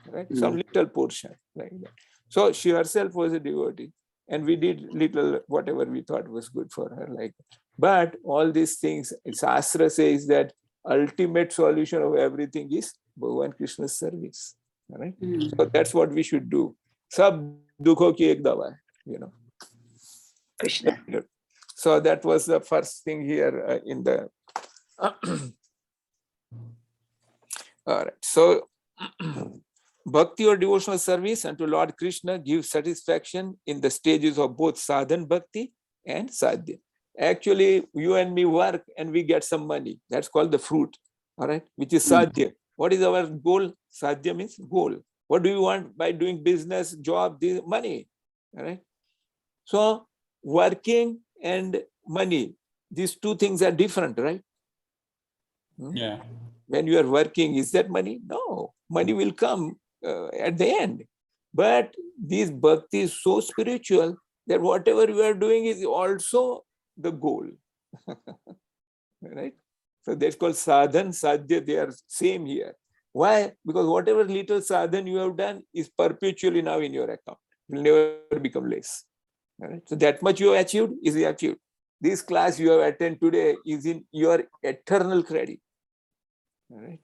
Right? Some little portion like that. So she herself was a devotee. And we did little whatever we thought was good for her. Like, but all these things, Shastra says that ultimate solution of everything is Bhagavan Krishna's service. Right? So that's what we should do. Sab dukho ki ek dawa hai, Krishna. So that was the first thing here in the. All right. So bhakti or devotional service unto Lord Krishna gives satisfaction in the stages of both sadhan bhakti and sadhya. Actually, you and me work and we get some money. That's called the fruit. All right, which is sadhya. What is our goal? Sadhya means goal. What do you want by doing business, job, this money? All right. So working and money, these two things are different, right? Yeah. When you are working, is that money? No, money will come at the end. But this bhakti is so spiritual that whatever you are doing is also the goal. Right? So that's called sadhan, sadhya, they are same here. Why? Because whatever little sadhan you have done is perpetually now in your account. It will never become less. Right? So that much you have achieved is achieved. This class you have attended today is in your eternal credit. Right?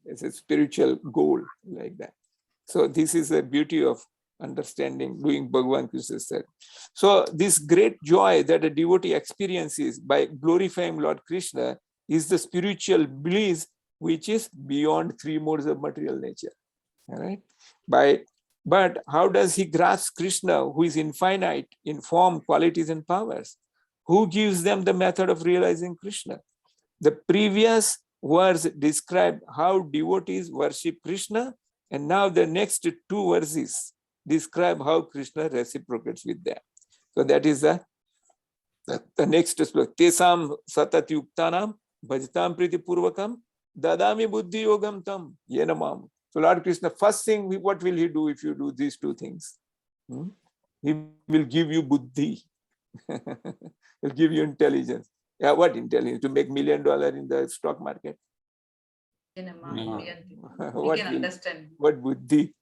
It's a spiritual goal like that. So this is the beauty of understanding, doing Bhagavan Krishna said. So this great joy that a devotee experiences by glorifying Lord Krishna is the spiritual bliss which is beyond three modes of material nature. All right? But how does he grasp Krishna, who is infinite in form, qualities, and powers? Who gives them the method of realizing Krishna? The previous verse describe how devotees worship Krishna, and now the next two verses describe how Krishna reciprocates with them. So that is the next sloka. Tesam satat yuktanam bhajatam priti purvakam dadami buddhi yogam tam yenamam. So Lord Krishna, first thing, what will he do if you do these two things? He will give you buddhi. He'll give you intelligence. Yeah, what intelligence? To make $1 million in the stock market? No. We can understand. What buddhi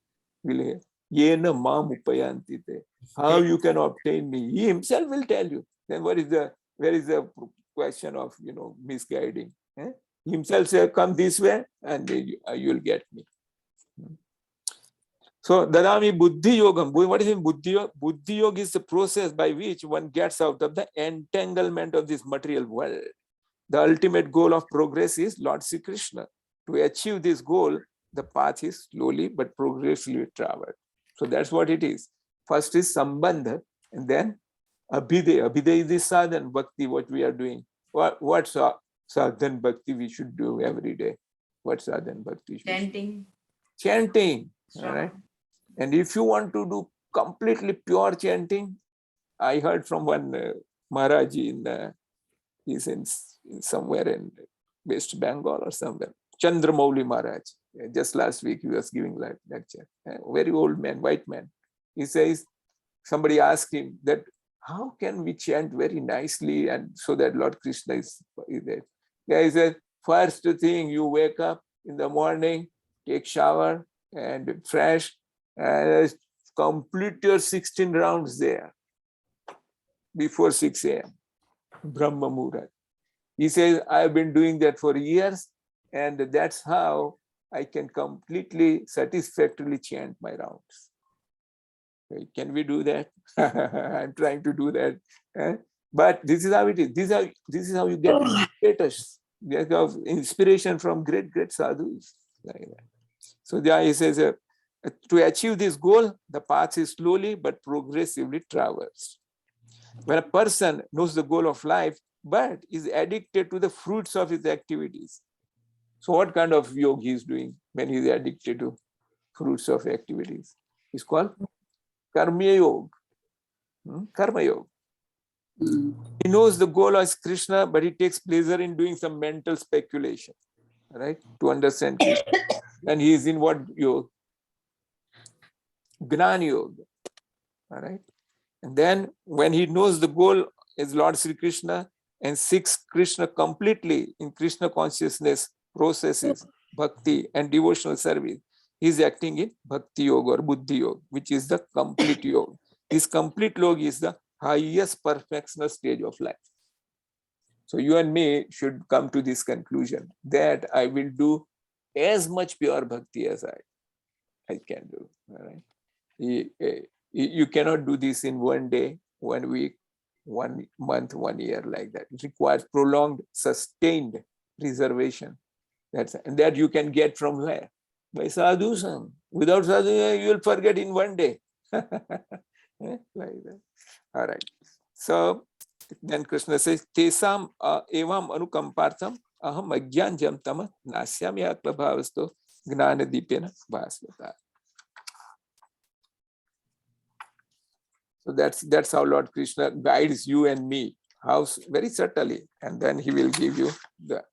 will he? Yena mam upayanti te. How you can obtain me? He himself will tell you. Then where is the question of misguiding? He himself say, come this way and you will get me. So dadami buddhi yogam. What is in buddhi yoga? Buddhi yoga is the process by which one gets out of the entanglement of this material world. The ultimate goal of progress is Lord Sri Krishna. To achieve this goal, the path is slowly but progressively traveled. So that's what it is. First is sambandha, and then abhidaya. Abhidaya is the sadhan bhakti, what we are doing. What sadhan bhakti we should do every day? What sadhan bhakti? Chanting. All right. And if you want to do completely pure chanting, I heard from one Maharaji he's in somewhere in West Bengal or somewhere. Chandramouli Maharaj. Just last week he was giving lecture. A very old man, white man. He says, somebody asked him that how can we chant very nicely and so that Lord Krishna is there? Yeah, he said, first thing you wake up in the morning, take shower and fresh, and complete your 16 rounds there before 6 a.m. Brahma Muhurat. He says, I've been doing that for years, and that's how I can completely satisfactorily chant my rounds. Okay, can we do that? I'm trying to do that. But this is how it is. This is how you get status. You get inspiration from great sadhus. Like that. So there he says, To achieve this goal, the path is slowly but progressively traversed. When a person knows the goal of life, but is addicted to the fruits of his activities. So what kind of yoga he is doing when he is addicted to fruits of activities? It's called karma yoga. Karma yoga. He knows the goal is Krishna, but he takes pleasure in doing some mental speculation, right? To understand Krishna. And he is in what yoga? Gnana yoga. All right. And then when he knows the goal is Lord Sri Krishna and seeks Krishna completely in Krishna consciousness processes, bhakti and devotional service, he is acting in bhakti yoga or buddhi yoga, which is the complete yoga. This complete yoga is the highest perfectional stage of life. So you and me should come to this conclusion that I will do as much pure bhakti as I can do. All right. You cannot do this in one day, 1 week, 1 month, 1 year, like that. It requires prolonged, sustained reservation. And that you can get from where? By sadhusam. Without sadhu, you will forget in 1 day. Like that. All right. So then Krishna says, Tesam evam anukampartham aham ajnanjam tama nasyami atmabhavasto gnana dipena bhasvata. So that's how Lord Krishna guides you and me, how very subtly, and then he will give you the.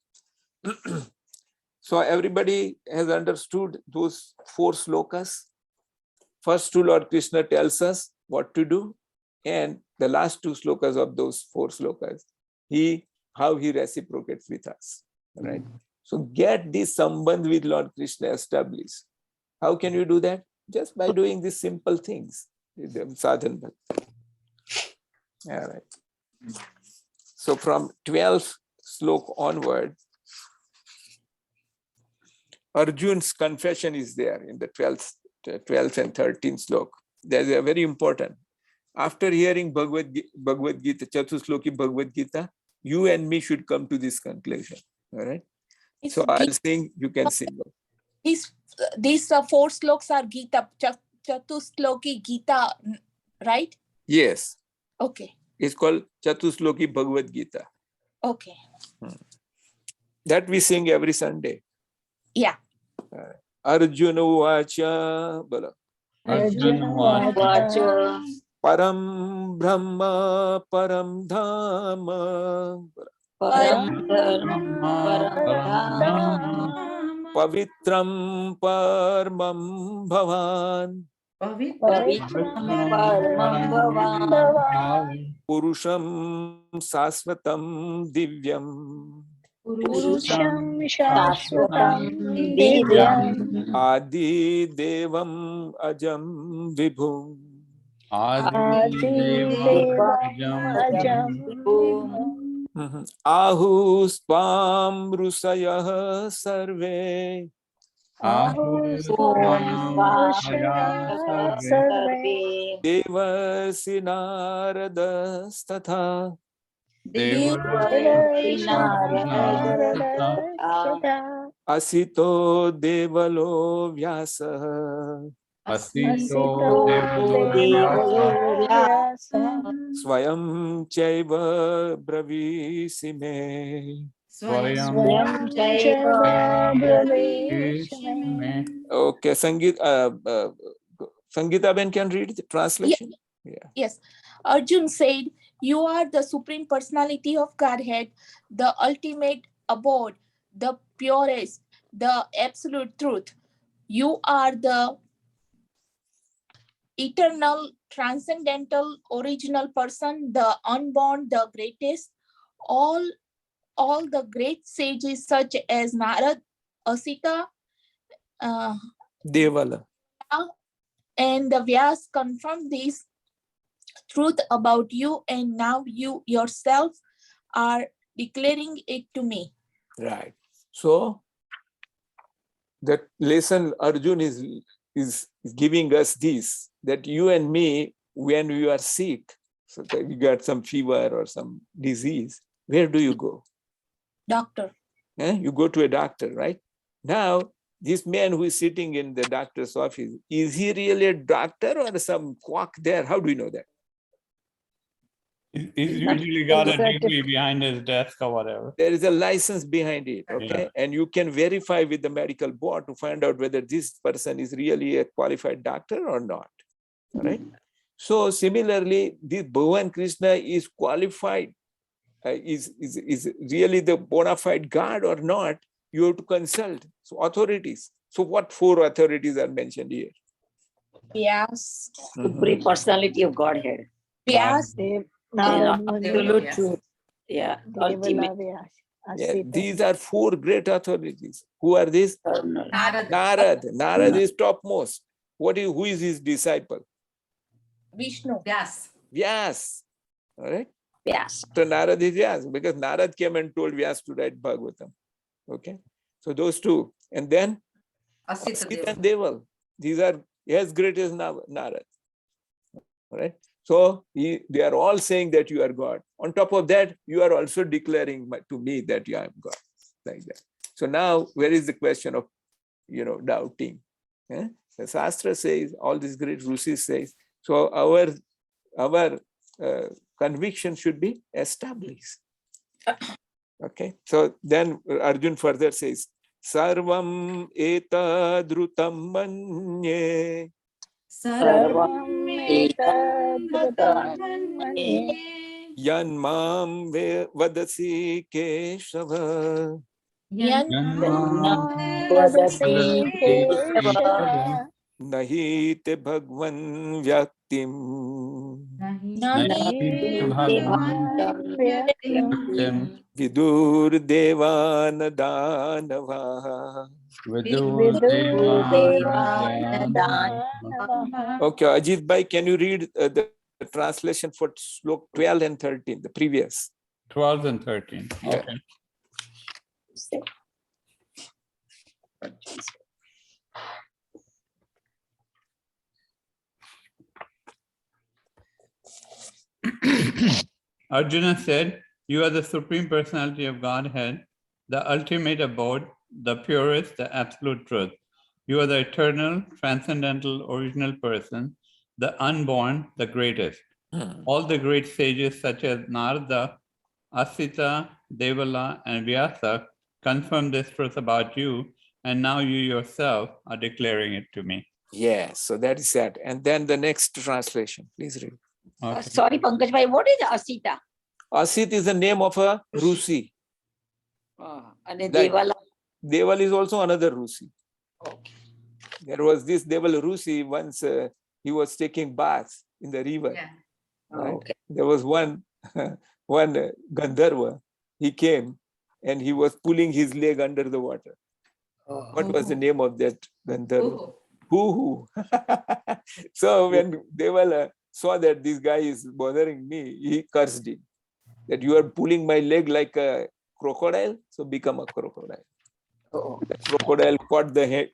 So everybody has understood those 4 slokas. First 2, Lord Krishna tells us what to do, and the last 2 slokas of those 4 slokas, how he reciprocates with us. Right. So get this sambandh with Lord Krishna established. How can you do that? Just by doing these simple things. Sadhan bhakti. All right. So from 12th slok onward, Arjun's confession is there in the 12th and 13th slok. There's a very important. After hearing Bhagavad Gita, Chatusloki Bhagavad Gita, you and me should come to this conclusion. All right. So I'll sing, you can sing. These 4 sloks are Gita, Chatusloki Gita, right? Yes. Okay. It's called Chatusloki Bhagavad Gita. Okay. That we sing every Sunday. Yeah. Arjuna Vacha, Bala. Arjuna Vacha. Param Brahma Param Dhama. Param Dharma Param Dhama. Pavitram Paramam Bhavan. Pavitram Paramam Bhavan. Purusham Sasvatam Divyam. Purusham Shashvatam Divyam. Adi Devam Ajam Vibhum. Ahu Spam Rusayah Sarve. Devasi Narada Statha. Asito Devalo Vyasa. Swayam Chaiva Bravisime. Okay, Sangeeta Ben can read the translation. Yeah. Yes. Arjun said, you are the Supreme Personality of Godhead, the ultimate abode, the purest, the absolute truth. You are the eternal, transcendental, original person, the unborn, the greatest. All the great sages such as Narad, Asita, Devala, and the Vyas confirm this truth about you, and now you yourself are declaring it to me. Right. So that lesson Arjun is giving us this, that you and me, when we are sick, so that you got some fever or some disease, where do you go? Doctor. You go to a doctor, right? Now this man who is sitting in the doctor's office, is he really a doctor or some quack there? How do you know that? He's usually got a degree behind his desk or whatever. There is a license behind it, okay? Yeah. And you can verify with the medical board to find out whether this person is really a qualified doctor or not, all right? So similarly, this Bhagavan Krishna is qualified, is really the bona fide God or not, you have to consult so authorities. So what 4 authorities are mentioned here? Vyas, Supreme personality of Godhead. Vyas, Dev, And Narad absolute Yes. truth. Yeah, ultimate. Devala Yeah, Asita. these are 4 great authorities. Who are these? eternal. Narad. Narad is topmost. Who is his disciple? Vishnu. Yes. Vyas. All right. Yes. So Narad is Vyas, because Narad came and told Vyas to write Bhagavatam. Okay. So those 2. And then Asita Asit and Deval. Deval. These are as great as Narad. All right. So they are all saying that you are God. On top of that, you are also declaring to me that I am God. Like that. So now, where is the question of, doubting? Eh? The Shastra says, all these great Rishis says. So our conviction should be established. Okay. So then Arjun further says, Sarvam etadrutam manye. Sarvam Etadrutam manye. Yan mam vadasi Keshava. Vadasi Keshava. Nahi te Bhagwan Vyaktim. Nahi Bhagwan Vyaktim. Vidur Devana Danava. Okay, Ajit Bhai, can you read the translation for slok 12 and 13, the previous? 12 and 13. Yeah. Okay. Arjuna said, "You are the Supreme Personality of Godhead, the ultimate abode, the purest, the absolute truth. You are the eternal, transcendental, original person, the unborn, the greatest. All the great sages such as Narada, Asita, Devala, and Vyasa confirm this truth about you, and now you yourself are declaring it to me." Yes, so that is that. And then the next translation, please read. Okay. Sorry, Pankaj Bhai, what is Asita? Asit is the name of a Rusi. And Like- Devala. Deval is also another Rusi. Okay. There was this Deval Rusi, once he was taking baths in the river. Yeah. Right? Okay. There was one Gandharva, he came and he was pulling his leg under the water. What was the name of that Gandharva? Hoo. So when Devala saw that this guy is bothering me, he cursed him. That you are pulling my leg like a crocodile, so become a crocodile. The crocodile caught the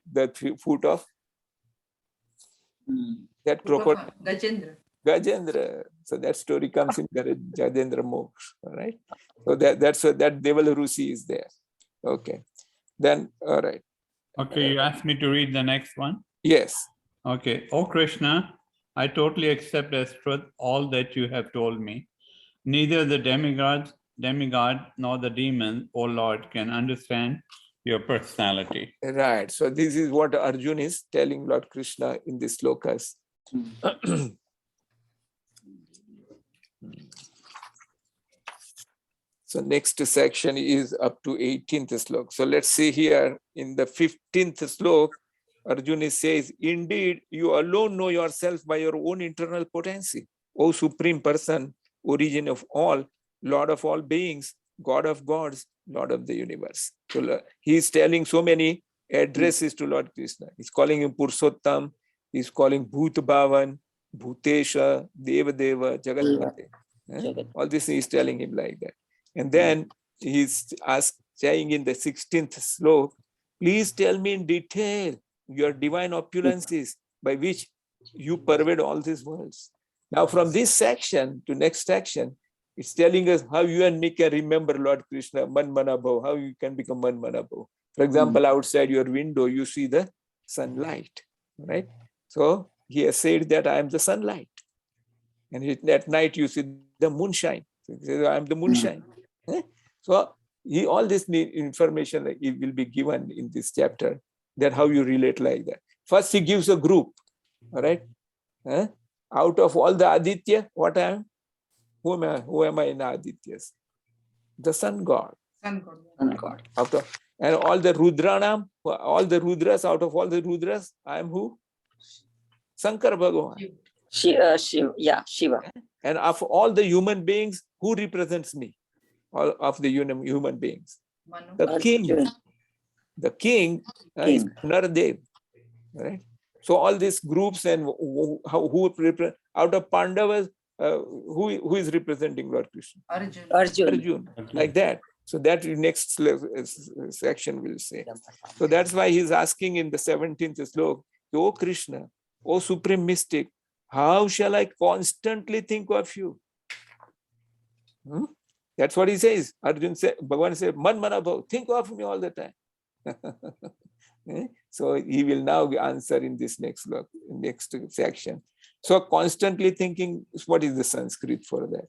foot of that crocodile. Gajendra. So that story comes in Gajendra Moksha, all right? So that's what that Devala Rusi is there. Okay. Then, all right. Okay, you asked me to read the next one. Yes. Okay. Oh Krishna, I totally accept as truth all that you have told me. Neither the demigod, nor the demon, O Lord, can understand your personality. Right. So this is what Arjun is telling Lord Krishna in this slokas. So next section is up to 18th slok. So let's see here in the 15th slok, Arjuna says, indeed, you alone know yourself by your own internal potency. O Supreme Person, origin of all, Lord of all beings, God of gods, Lord of the universe. So he is telling so many addresses to Lord Krishna. He's calling him Purushottam, he's calling Bhut Bhavan, Bhutesha, Deva Deva, Jagatpate. All this he is telling him like that. And then he's saying in the 16th slok, please tell me in detail your divine opulences by which you pervade all these worlds. Now from this section to next section, It's telling us how you and me can remember Lord Krishna, Man Mana Bhav, how you can become Man Mana Bhav. For example, outside your window, you see the sunlight, right? So he has said that I am the sunlight. And at night you see the moonshine. So he says, I am the moonshine. So all this information it will be given in this chapter, that how you relate like that. First he gives a group, all right? Out of all the Aditya, what I am? Who am I in Adityas? The sun god. Sun god. Sun god. And all the Rudranam, all the Rudras, out of all the Rudras, I am who? Shankar Bhagavan. Shiva. And of all the human beings, who represents me? All of the human beings. Manu. The king. The king is Nardev. Right? So all these groups and who out of Pandavas, who is representing Lord Krishna? Arjun. Like that. So that next section will say. So that's why he's asking in the 17th slok, O Krishna, O supreme mystic, how shall I constantly think of you? That's what he says. Arjun said, Bhagavan said, Man Mana Bhav, think of me all the time. So he will now answer in this next section. So constantly thinking, what is the Sanskrit for that?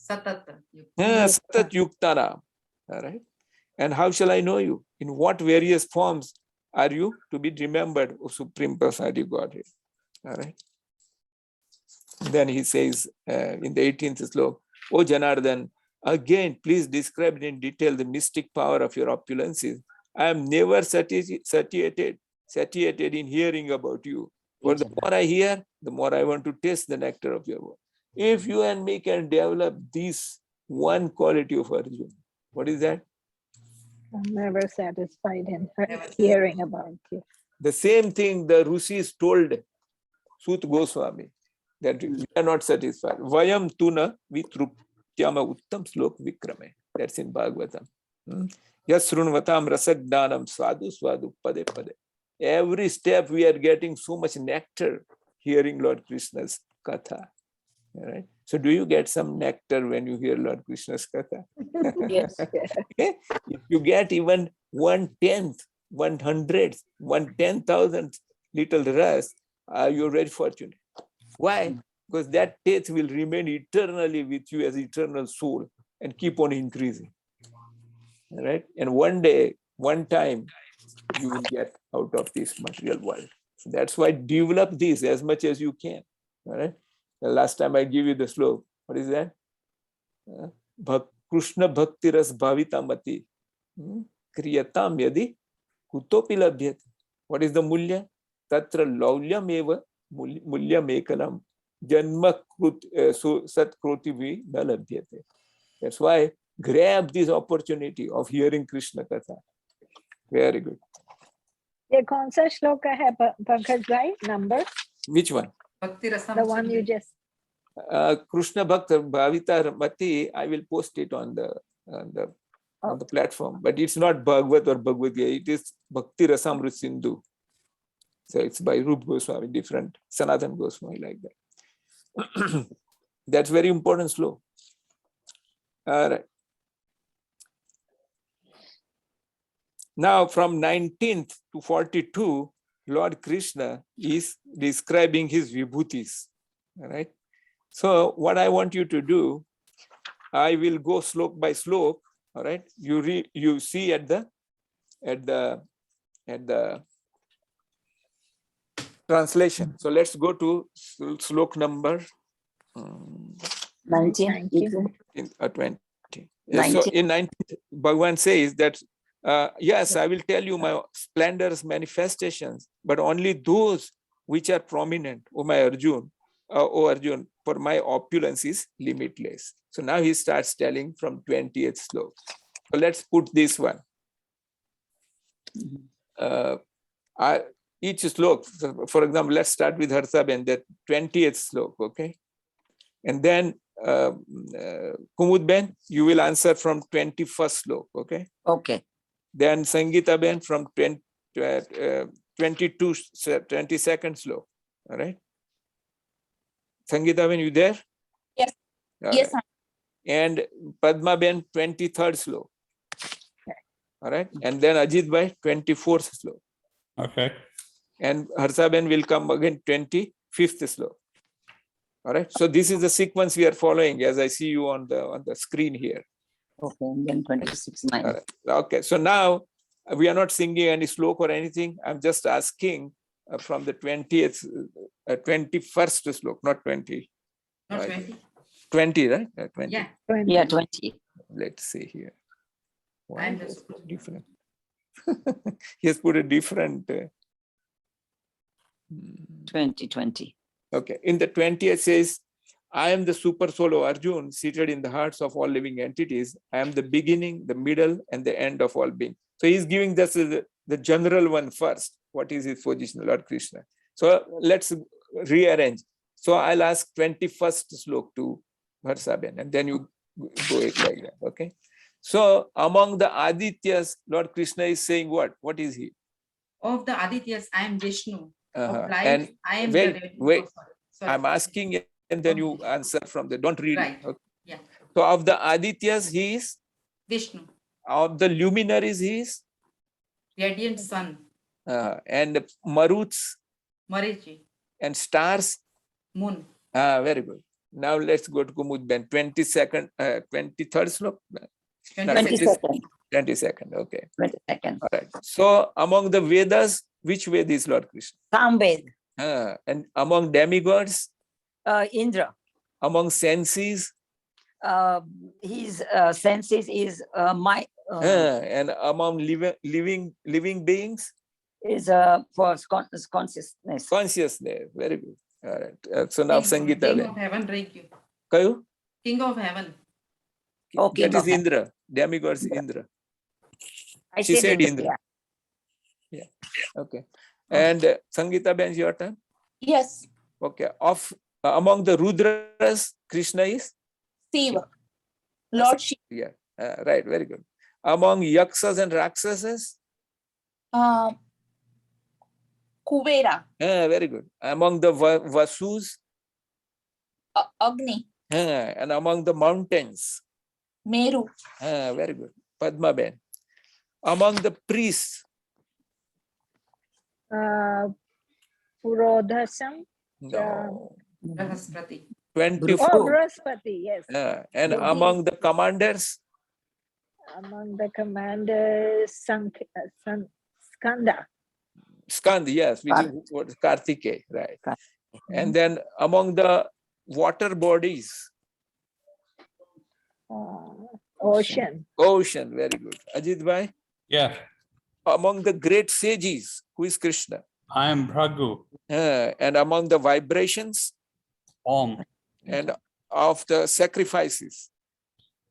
Satat. Satat Yuktara. All right. And how shall I know you? In what various forms are you to be remembered, O Supreme Personality Godhead? All right. Then he says in the 18th slok, O Janardhan, again, please describe in detail the mystic power of your opulences. I am never satiated in hearing about you. For the more I hear, the more I want to taste the nectar of your word. If you and me can develop this one quality of Arjuna, what is that? I'm never satisfied in hearing about you. The same thing the Rishis told Sut Goswami, that we are not satisfied. Vayam tuna vitruptyama uttam slok vikrame. That's in Bhagavatam. Yasrunvatam rasagdanam swadu pade pade. Every step we are getting so much nectar hearing Lord Krishna's katha. All right. So do you get some nectar when you hear Lord Krishna's katha? Yes. Okay? If you get even 1/10, 1/100, 1/10,000 little ras, you're very fortunate. Why? Because that taste will remain eternally with you as eternal soul and keep on increasing. All right. And one day, one time, you will get out of this material world. So that's why develop this as much as you can. All right. The last time I give you the slok, what is that? Krishna bhakti ras bhavitamati kriyatam yadi kutopi labhyate. What is the mulya? Tatra laulyam eva mulyam ekalam janma sat kroti vi na labhyate. That's why grab this opportunity of hearing Krishna Katha. Very good. ये कौन सा श्लोक है पंकज भाई number? Which one? Bhakti Rasam. The one you just. Krishna Bhakta Bhavita Mati. I will post it on the platform, but it's not Bhagavad or Bhagavad Gita. It is Bhakti Rasamrut Sindhu. So it's by Rup Goswami, different Sanatan Goswami, like that. That's very important sloka. All right. Now from 19th to 42, Lord Krishna is describing his vibhutis. All right. So what I want you to do, I will go slok by slok. All right. You see at the translation. So let's go to slok number 19. 20. So in 19th, Bhagavan says that yes, I will tell you my splendorous manifestations, but only those which are prominent, O Arjun, for my opulence is limitless. So now he starts telling from 20th slok. So let's put this one. Each slok, so for example, let's start with Harsaben, that 20th slok, okay? And then Kumud Ben, you will answer from 21st slok, okay? Okay. Then Sangeeta Ben from 22nd slok, all right? Sangeeta Ben, you there? Yes. All Yes. right. and Padma Ben 23rd slok. All right. And then Ajit Bhai 24th slok. Okay. And Harsha Ben will come again 25th slok. All right. So this is the sequence we are following as I see you on the screen here. Okay, and then 26, 9. All right. Okay. So now we are not singing any slok or anything. I'm just asking from the 20th, 21st slok, not 20. Not Right. 20. 20, right? 20. Yeah. Yeah, 20. Let's see here. Why I'm he has just put different? He has put a different. 2020. Okay. In the 20th says, I am the super soul of Arjun seated in the hearts of all living entities. I am the beginning, the middle, and the end of all being. So he's giving this the general one first. What is his position, Lord Krishna? So let's rearrange. So I'll ask 21st slok to Varsaben, and then you go it like that. Okay. So among the Adityas, Lord Krishna is saying what? What is he? Of the Adityas, I am Vishnu. Uh-huh. Of life, And I am wait, the wait. sorry. I'm asking it, and then you answer from there. Don't read Right. it. Okay. Yeah. So of the Adityas, he is. Vishnu, Of the luminaries, he is. radiant sun, And Maruts Mariji, and stars. moon. Very good. Now let's go to Kumud Ben. 23rd slok. 22nd. 22nd. 22nd. Okay. 22nd. All right. So among the Vedas, which Veda is Lord Krishna? Samved. And among demigods, Indra. among senses, His senses is my and among living beings, is for consciousness. consciousness. Very good. All right. So now Sangeeta King Ben. of heaven, thank you. Kayu? King of heaven. Oh, king That is of heaven. Indra. Demigods Indra. I She said Indra. Indra. Yeah. Okay. And Sangeeta Ben, your turn. Yes. Okay. Of among the Rudras, Krishna is? Shiva. Lord Shiva. Yeah. Right. Very good. Among Yaksas and Raksasas? Kuvera. Very good. Among the Vasus? Agni. And among the mountains? Meru. Very good. Padma Ben. Among the priests? Purodhasam. No. Brahaspati. 24. Oh, Brahaspati, yes. And Yogi. among the commanders? Among the commanders, Skanda. Skand, yes, which is what Kartikeya, right. And then among the water bodies? Ocean. Ocean, very good. Ajit Bhai? Yeah. Among the great sages, who is Krishna? I am Bhragu. And among the vibrations Om. and of the sacrifices?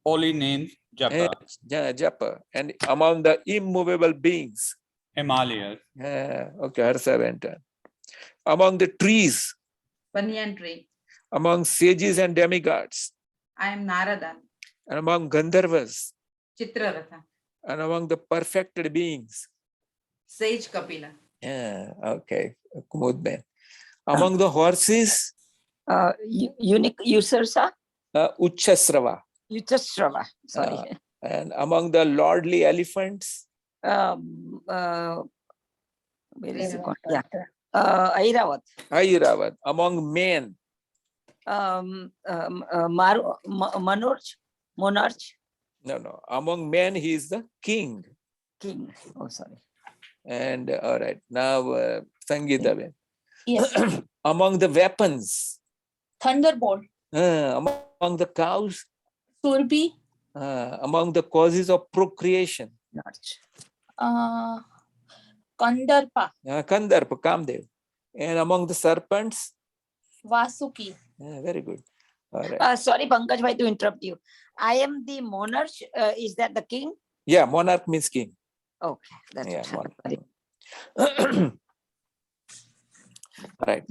Holy names, Japa. Japa. And among the immovable beings? Himalayas. Okay, Harsha went on. Among the trees? Banyan tree. Among sages and demigods? I am Narada. And among Gandharvas? Chitraratha. And among the perfected beings? Sage Kapila. Okay. Kumud Ben. Among the horses? Unique users are Uchchasrava. Yutasrava. Sorry. And among the lordly elephants? Where is it called? Yeah. Airavat. Airavat. Among men? Monarch. No. Among men, he is the king. King. Oh, sorry. And all right. Now, Sangeeta Ben. Yes. Among the weapons? Thunderbolt. Among the cows? Surbi. Among the causes of procreation? Kandarpa. Kandarpa, Kamdev. And among the serpents? Vasuki. Very good. All right. Sorry, Pankaj Bhai, to interrupt you. I am the monarch. Is that the king? Yeah, monarch means king. Okay, that's Yeah, what. monarch. Right.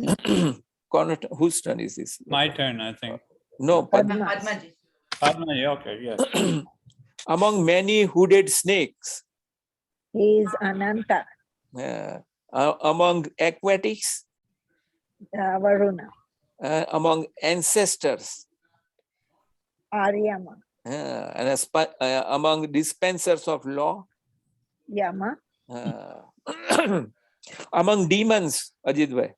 Whose turn is this? My turn, I think. No, Padma. Padmaji. Padma, yeah, okay, yes. Among many hooded snakes? He is Ananta, Among aquatics? Varuna. Among ancestors? Aryama. And among dispensers of law, Yama. among demons, Ajit bhai.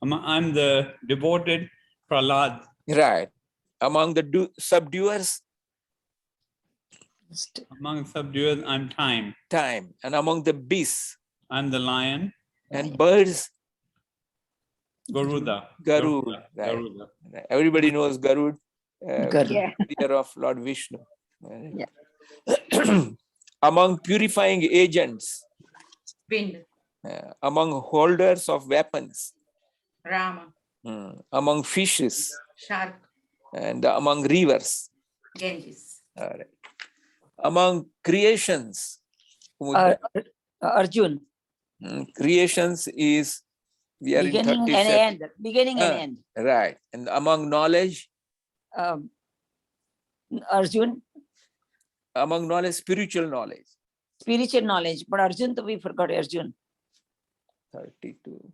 I'm the devoted Prahlad. Right. Among the subduers, Among subduers, I'm time. time. And among the beasts I'm the lion. and birds, Garuda. Garud. Right. Garuda. Everybody knows Garud, Garud. Yeah. carrier of Lord Vishnu. Yeah. Among purifying agents, Wind, among holders of weapons, Rama, among fishes, Shark, and among rivers. Ganges. All right. Among creations, Arjun. creations is, we are Beginning in and 37. end. Beginning and end. Right. And among knowledge, Arjun, among knowledge, spiritual knowledge. spiritual knowledge. But Arjun, we forgot Arjun. 32.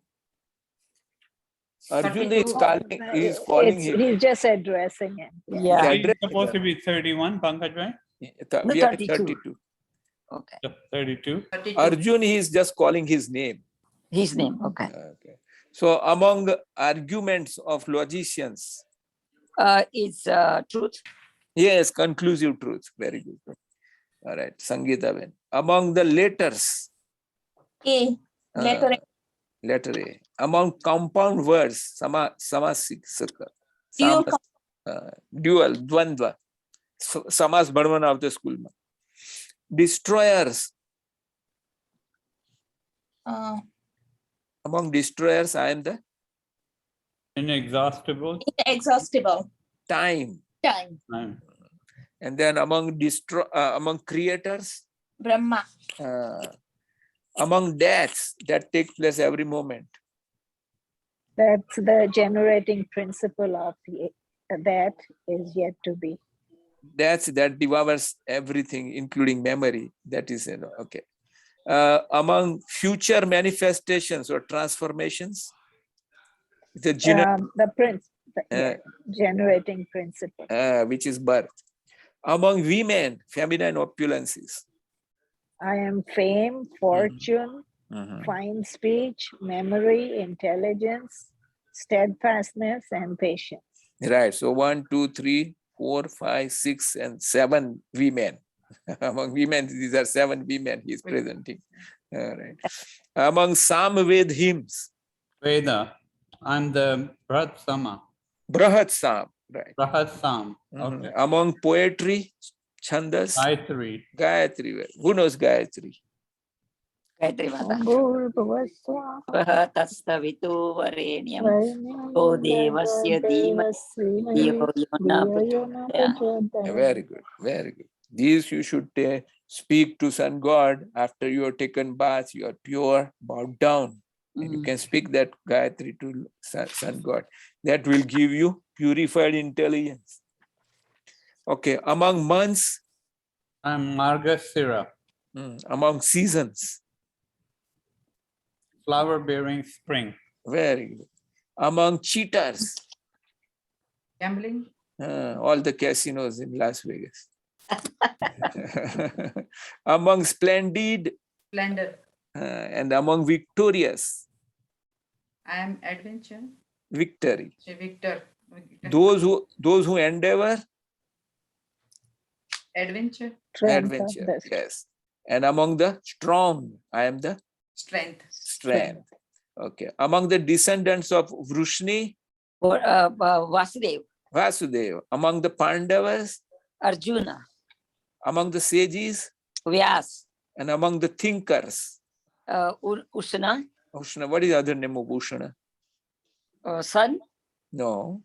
Arjun is 32. calling him. He's just addressing him. Yeah. He's It's supposed to be 31, Pankaj, right? No, We are 32. 32. Okay. Yeah, 32. 32. Arjun, he is just calling his name. His name. Okay. Okay. So among arguments of logicians, Is truth. yes, conclusive truth. Very good. All right, Sangeeta Ben. Among the letters, A. Letter letter A. Among compound words, samasika, Dual dual, dvandva, samas badvan of the school. Destroyers. Among destroyers, I am the Inexhaustible. inexhaustible time. time. Time. And then among creators, Brahma. among deaths that take place every moment. That's the generating principle of that is yet to be. That devours everything, including memory. That is, okay. Among future manifestations or transformations, the generating principle. which is birth. Among women, feminine opulences. I am fame, fortune, fine speech, memory, intelligence, steadfastness, and patience. Right. So 1, 2, 3, 4, 5, 6, and 7 women. Among women, these are 7 women he is presenting. All right. Among Samved hymns. Veda. I'm the Brat Sama. Brahat Sam. Right. Prahat Sam. Okay. Among poetry, Chandas. Gayatri. Gayatri. Who knows Gayatri? Gayatri Mata. Tastavitu Varenyam. O Devasya Very good. Very good. These you should speak to Sun God after you are taken bath, you are pure, bowed down. And you can speak that Gayatri to Sun God. That will give you purified intelligence. Okay, among months. I'm Margasira. Among seasons. Flower bearing spring. Very good. Among cheaters. Gambling. All the casinos in Las Vegas. Among splendid. Splendor. And among victorious. I am adventure. Victory. Victor. Those who endeavor. Adventure. Adventure. Yes. And among the strong, I am the Strength. strength. Okay. Among the descendants of Vrushni. Vasudev. Vasudeva. Among the Pandavas. Arjuna. Among the sages. Vyas. And among the thinkers. Ushana. Ushna. What is the other name of Ushna? Sun. No.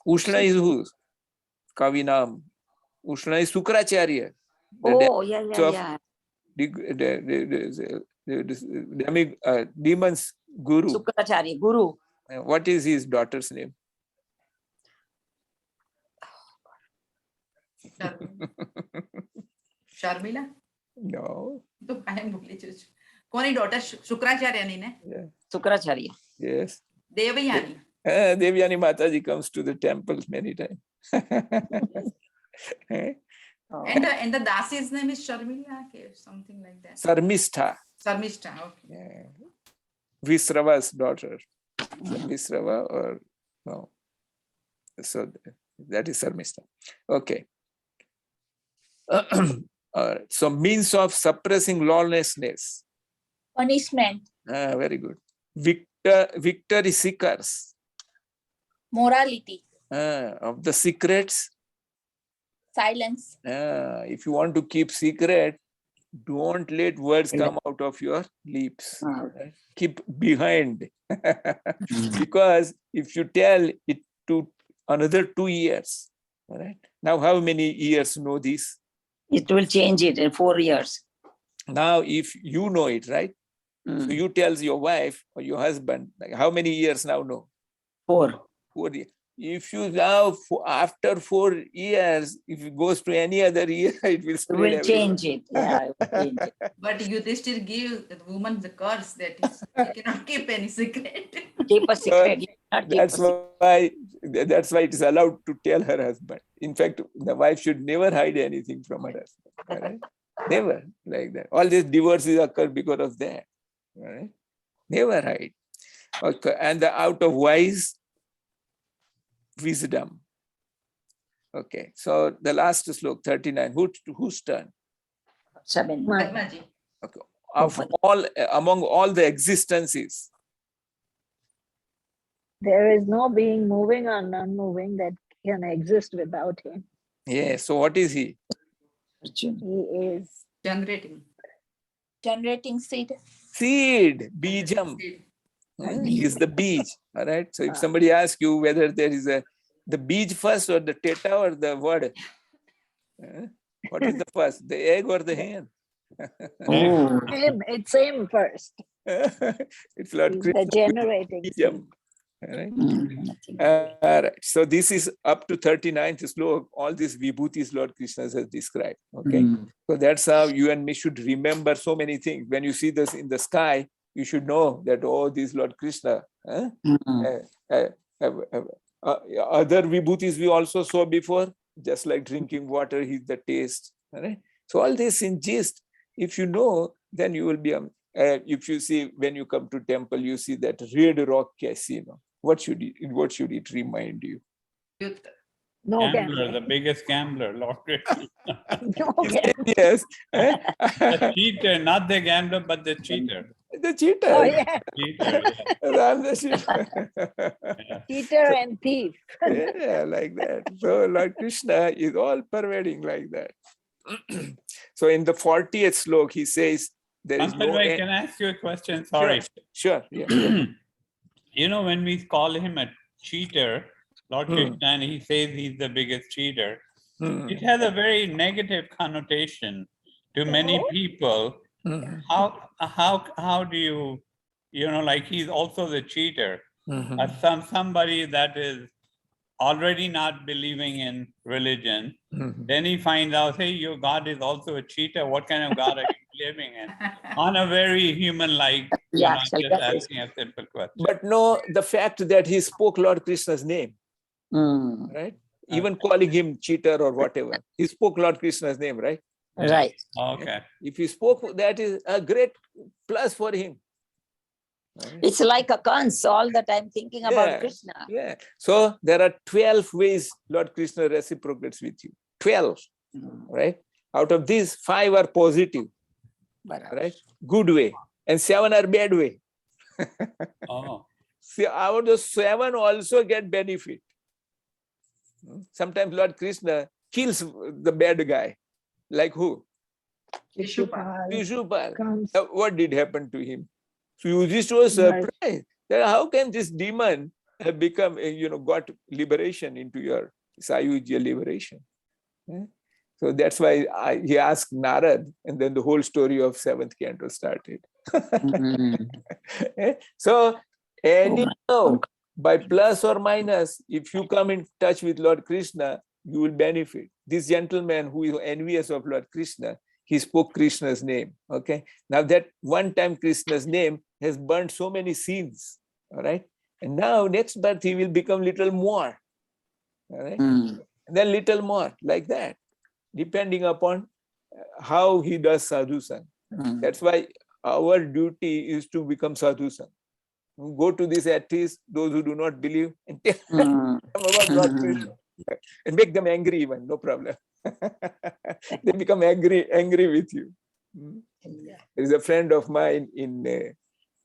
Ushna is who? Kavinam. Ushna is Sukracharya. Demons guru. Sukracharya, guru. What is his daughter's name? Sharmila? No. I am ભૂલી છું. કોની daughter શુક્રાચાર્યની ને? Sukracharya. Yes. Devyani. Devyani Mataji comes to the temple many times. Oh. And the Dasi's name is Sharmila, okay, something like that. Sarmistha, Sarmishta, okay. yeah. Visrava's daughter. Visrava or no? So that is Sarmistha. Okay. All right. So means of suppressing lawlessness. Punishment. Very good. Victory seekers. Morality. Of the secrets. Silence. If you want to keep secret, don't let words come out of your lips. Right? Keep behind. Because if you tell it to another 2 years, all right? Now, how many years know this? It will change it in 4 years. Now, if you know it, right? So you tells your wife or your husband, like, how many years now know? 4. 4 years. If you now, after 4 years, if it goes to any other year, it will spread We'll everywhere. change it. Yeah, it will change it. But Yudhishthir give the woman the curse that he cannot keep any secret. Keep a secret. You cannot keep a That's secret. that's why it is allowed to tell her husband. In fact, the wife should never hide anything from her husband. All right? Never like that. All these divorces occur because of that. All right? Never hide. Okay. And the out of wise wisdom. Okay. So the last slok 39. Whose turn? 7. Dharmaji. Okay. Of all among all the existences. There is no being moving or non-moving that can exist without him. Yeah. So what is he? He is Generating seed. Seed, bijam. seed. He is the beej. All right. So if somebody asks you whether there is the beej first or the teta or the word, what is the first? The egg or the hen? Oh. It's him first. It's Lord He's Krishna. the generating seed. Bijam. All right. All right. So this is up to 39th slok. All these vibhutis Lord Krishna has described. Okay. So that's how you and me should remember so many things. When you see this in the sky, you should know that, oh, this Lord Krishna. Other vibhutis we also saw before, just like drinking water, he's the taste. All right. So all this in gist, if you know, then you will be, if you see, when you come to temple, you see that red rock casino. What should it remind you? Youth. No Gambler, gambling. the biggest gambler, Lord Krishna. No He said gambling. yes. The cheater, not the gambler, but the cheater. The cheater. Oh, yeah. Cheater, yeah. I'm the cheater. Cheater and thief. Yeah, like that. So Lord Krishna is all pervading like that. So in the 40th slok, he says, there is no Pankaj, end. can I ask you a question? Sorry. Sure. Yeah. You know, when we call him a cheater, Lord Hmm. Krishna, and he says he's the biggest cheater, Hmm. it has a very negative connotation to many people. Hmm. How do you know, like he's also the cheater. Hmm. Somebody that is already not believing in religion, Hmm. then he finds out, hey, your God is also a cheater. What kind of God are you living in? On a very human-like, Yeah, just shall I- asking a simple question. But no, the fact that he spoke Lord Krishna's name, right? Even calling him cheater or whatever, he spoke Lord Krishna's name, right? Right. Okay. If he spoke, that is a great plus for him. Right? It's like a cons all the time thinking about Yeah. Krishna. Yeah. So there are 12 ways Lord Krishna reciprocates with you. 12, right? Out of these, 5 are positive, right? Good way. And 7 are bad way. Oh. See, out of the 7 also get benefit. Sometimes Lord Krishna kills the bad guy. Like who? Shishupal. Shishupal. Comes. What did happen to him? So Yudhishthira was surprised that how can this demon have become, got liberation into your Sayujya liberation. So that's why he asked Narad, and then the whole story of 7th canto started. So anyhow, by plus or minus, if you come in touch with Lord Krishna, you will benefit. This gentleman who is envious of Lord Krishna, he spoke Krishna's name. Okay. Now that one time Krishna's name has burnt so many sins. All right. And now next birth he will become little more. All right? Mm. And then little more, like that, depending upon how he does sadhusang. Mm. That's why our duty is to become sadhusang. Go to these atheists, those who do not believe, and tell Mm. them about Lord Krishna, and make them angry even, no problem. They become angry with you. There is a friend of mine in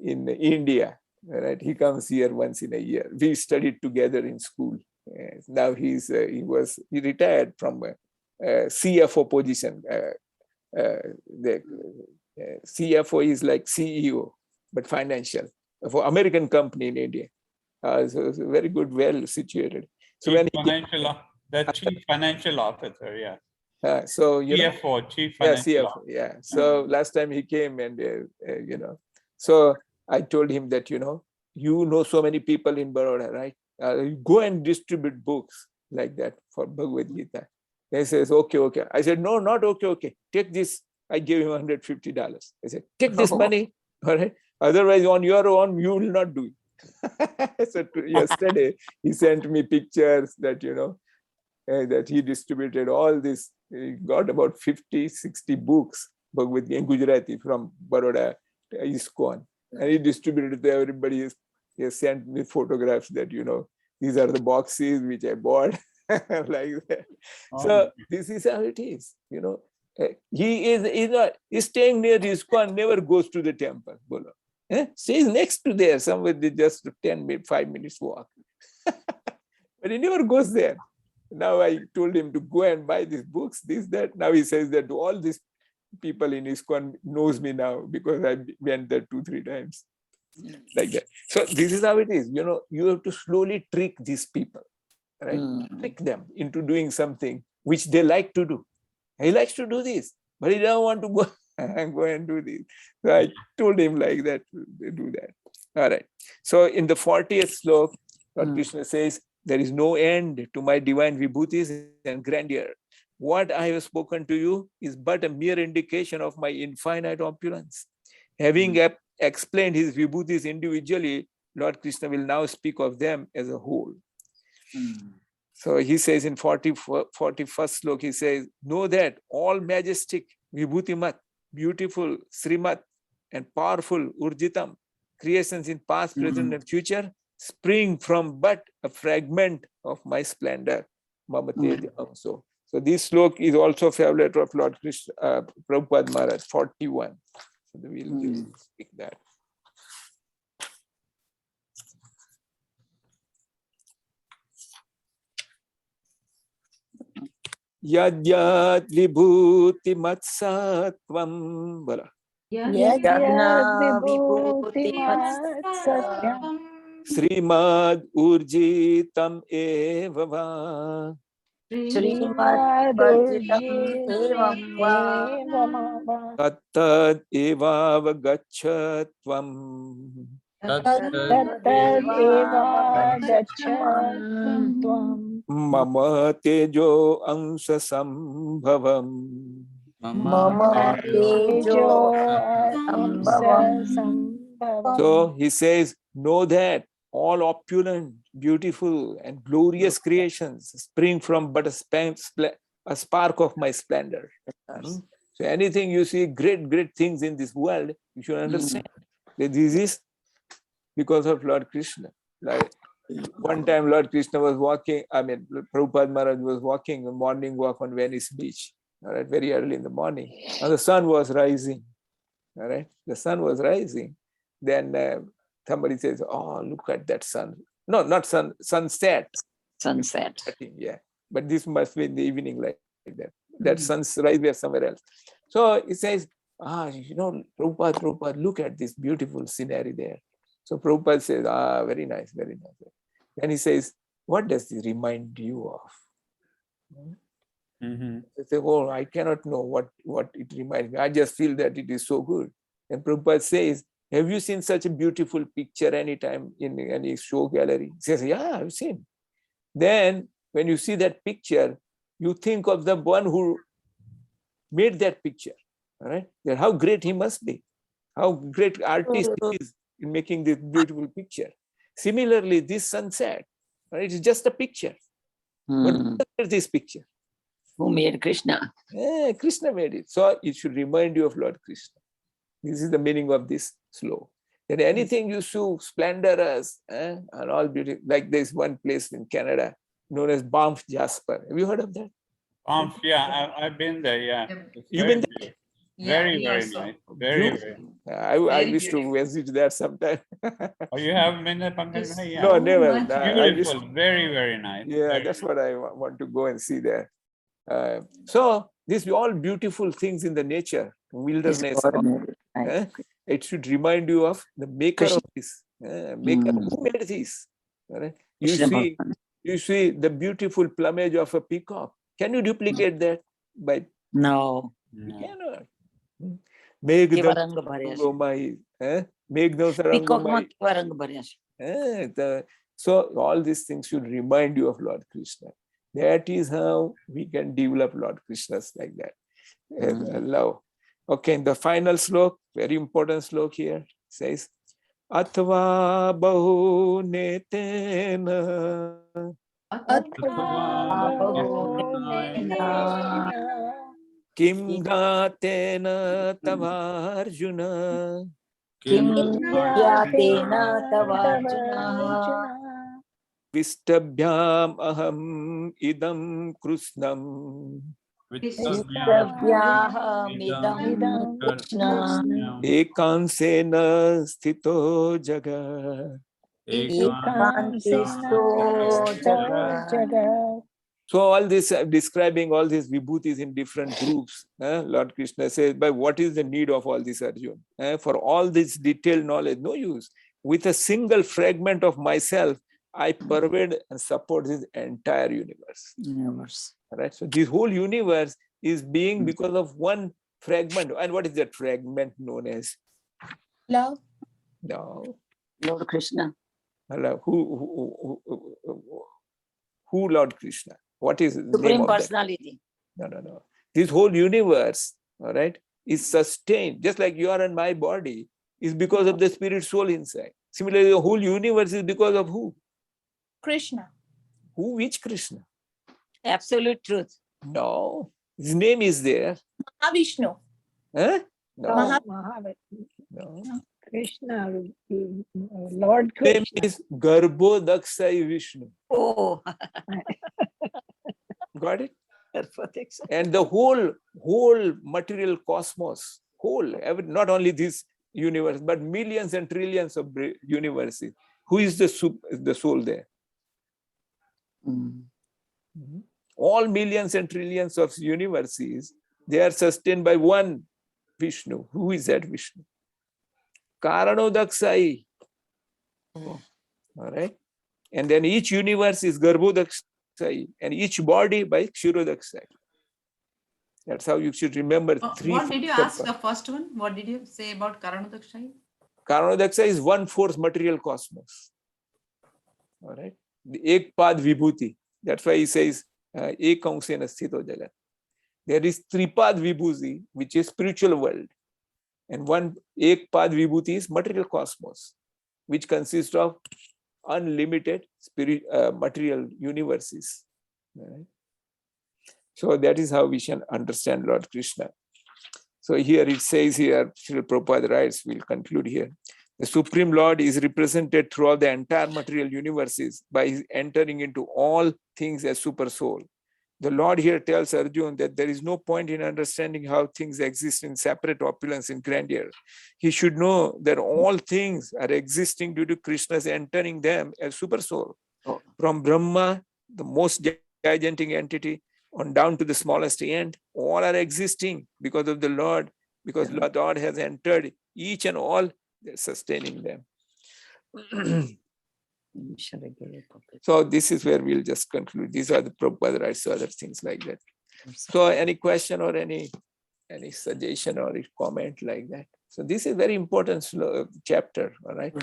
India. Right, he comes here once in a year. We studied together in school. Now he retired from CFO position. The CFO is like CEO, but financial for American company in India. So it's very good, well situated. So when The chief financial officer, yeah. so you know, CFO, chief yeah, financial CFO, officer. yeah. So last time he came and so I told him that you know so many people in Baroda, right? Go and distribute books like that for Bhagavad Gita. He says, okay. I said, no, not okay. Take this. I gave him $150. I said, take this money, all right? Otherwise, on your own, you will not do it. So yesterday, he sent me pictures that, that he distributed all this. He got about 50, 60 books, Bhagavad Gita in Gujarati from Baroda, ISKCON. And he distributed to everybody. He has sent me photographs that, these are the boxes which I bought, like that. So this is how it is, he's staying near ISKCON, never goes to the temple. Bolo. Stays next to there, somewhere just 5 minutes walk. But he never goes there. Now I told him to go and buy these books, this, that. Now he says that all these people in ISKCON knows me now because I went there 2-3 times. Like that. So this is how it is. You have to slowly trick these people, right? Trick them into doing something which they like to do. He likes to do this, but he doesn't want to go and do this. So I told him like that, to do that. All right. So in the 40th slok, Lord Krishna says, there is no end to my divine vibhutis and grandeur. What I have spoken to you is but a mere indication of my infinite opulence. Having explained his vibhutis individually, Lord Krishna will now speak of them as a whole. So he says in 41st slok, he says, know that all majestic, vibhutimat, beautiful, srimat, and powerful urjitam, creations in past, present, and future, spring from but a fragment of my splendor, Mamatej Amso. So this slok is also a favorite of Lord Krishna, Prabhupada Maharaj, 41. So we'll just speak that. Yadyat vibhuti matsatvam. Bala. Yajna vibhuti matsatyam Srimad urjitam evava. Srimad Urjitam Evam Va Tattad evava gachatvam. Tattad eva gachatvam tvam Mama tejo amsa sambhavam. Mama tejo amsa Ambhavam. sambhavam. So he says, know that all opulent, beautiful, and glorious creations spring from but a spark of my splendor. So anything you see, great things in this world, you should understand that this is because of Lord Krishna. Like one time Lord Krishna was walking, Prabhupada Maharaj was walking a morning walk on Venice Beach, all right, very early in the morning. And the sun was rising, all right, the sun was rising. Then somebody says, oh, look at that sun. No, not sun, sunset. Sunset. Yeah, but this must be in the evening like that. That sunrise was somewhere else. So he says, Prabhupada, look at this beautiful scenery there. So Prabhupada says, very nice, very nice. Then he says, what does this remind you of? They say, oh, I cannot know what it reminds me. I just feel that it is so good. And Prabhupada says, have you seen such a beautiful picture anytime in any show gallery? He says, yeah, I've seen. Then when you see that picture, you think of the one who made that picture, all right? That how great he must be, how great artist he is in making this beautiful picture. Similarly, this sunset, right, it's just a picture. But Hmm. look at this picture. Who made Krishna? Krishna made it. So it should remind you of Lord Krishna. This is the meaning of this sloka. That anything you see splendorous and all beauty, like there's one place in Canada known as Banff Jasper. Have you heard of that? Yeah, I've been there. Yeah, it's You've very been there? beautiful. Yeah, Very, me very also. nice. Very, very. Beautiful. I Very wish to beautiful. visit there sometime. Oh, you have been there, Pankaj It's Bhai? Yeah. No, so never. much I wish. Beautiful. Very, very nice. Yeah, Very that's nice. what I want to go and see there. So these are all beautiful things in the nature, This wilderness. God made it. Right. It should remind you of the maker Krishna. of this. Maker Hmm. who made this. All right? Krishna Bhagavan. You see the beautiful plumage of a peacock. Can you duplicate that? By No. you No. cannot. કેવા Megdam રંગ ભર્યા છે? sarangomai. Megdam Peacock માં sarangomai. કેવા રંગ ભર્યા છે? So all these things should remind you of Lord Krishna. That is how we can develop Lord Krishna's like that. Love. Okay, in the final slok, very important slok here, says, Atva bahu netena kim gatena tavarjuna किं ज्ञातेन तव तवार्जुनः vistabhyam aham idam krusnam विष्टव्याहमिदं Krishna ekansena sthito jagat. एकान्तिस्तो जगत्. So all this describing all these vibhutis in different groups. Lord Krishna says, but what is the need of all this, Arjun? For all this detailed knowledge, no use. With a single fragment of myself, I pervade and support this entire universe. Right? So this whole universe is being because of one fragment. And what is that fragment known as? Love. No. Lord Krishna. Who Lord Krishna? What is the name Supreme of that? Personality. No. This whole universe, all right, is sustained, just like you are in my body, is because of the spirit soul inside. Similarly, the whole universe is because of who? Krishna. Who? Which Krishna? Absolute truth. No. His name is there. Mahavishnu. Huh? No. No. No. Krishna, Lord His name Krishna. is Garbhodaksai Vishnu. Oh. Got it? And the whole material cosmos, not only this universe, but millions and trillions of universes. Who is the soul there? All millions and trillions of universes, they are sustained by one Vishnu. Who is that Vishnu? Karanodaksai. All right. And then each universe is Garbhodaksai, and each body by Kshirodaksai. That's how you should remember three. What did you ask the first one? What did you say about Karanodakshai? Karanodakshai is one fourth material cosmos. All right. The Ekpad Vibhuti. That's why he says Ekangsena Sthito Jagat. There is Tripad Vibhuti, which is spiritual world. And one Ekpad Vibhuti is material cosmos, which consists of unlimited material universes. Right? So that is how we shall understand Lord Krishna. So here it says here, Srila Prabhupada writes, we'll conclude here. The Supreme Lord is represented throughout the entire material universes by his entering into all things as super soul. The Lord here tells Arjuna that there is no point in understanding how things exist in separate opulence and grandeur. He should know that all things are existing due to Krishna's entering them as super soul. From Brahma, the most gigantic entity, on down to the smallest ant, all are existing because of the Lord, because the Lord has entered each and all, sustaining them. So this is where we'll just conclude. These are the Prabhupada writes, so other things like that. So any question or any suggestion or comment like that? So this is very important chapter, all right?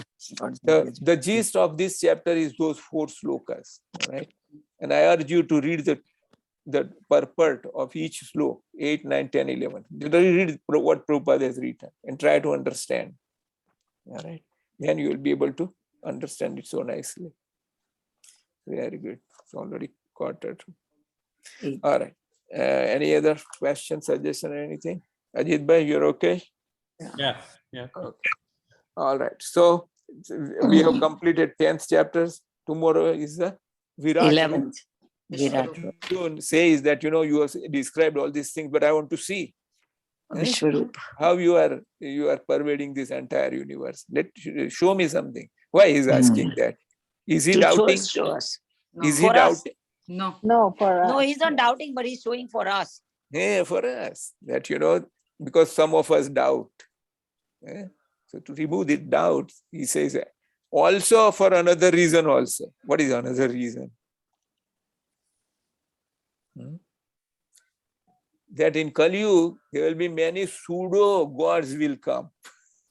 The gist of this chapter is those 4 slokas, all right? And I urge you to read the purport of each slok, 8, 9, 10, 11. Read what Prabhupada has written and try to understand. All right. Then you will be able to understand it so nicely. Very good. It's already quarter. All right. Any other questions, suggestion, or anything? Ajit bhai, you're okay? Yeah, yeah. Okay. All right. So we have completed 10th chapters. Tomorrow is the Virat. 11th. Virat. Arjun says that, you have described all these things, but I want to see Vishwarup. how you are pervading this entire universe. Show me something. Why he's asking that? Is he To doubting? show us. No. Is he For us. doubting? No. No, for us. No, he's not doubting, but he's showing for us. Yeah, for us. That, because some of us doubt. So to remove the doubt, he says, also for another reason also. What is another reason? That in Kali Yuga, there will be many pseudo gods will come.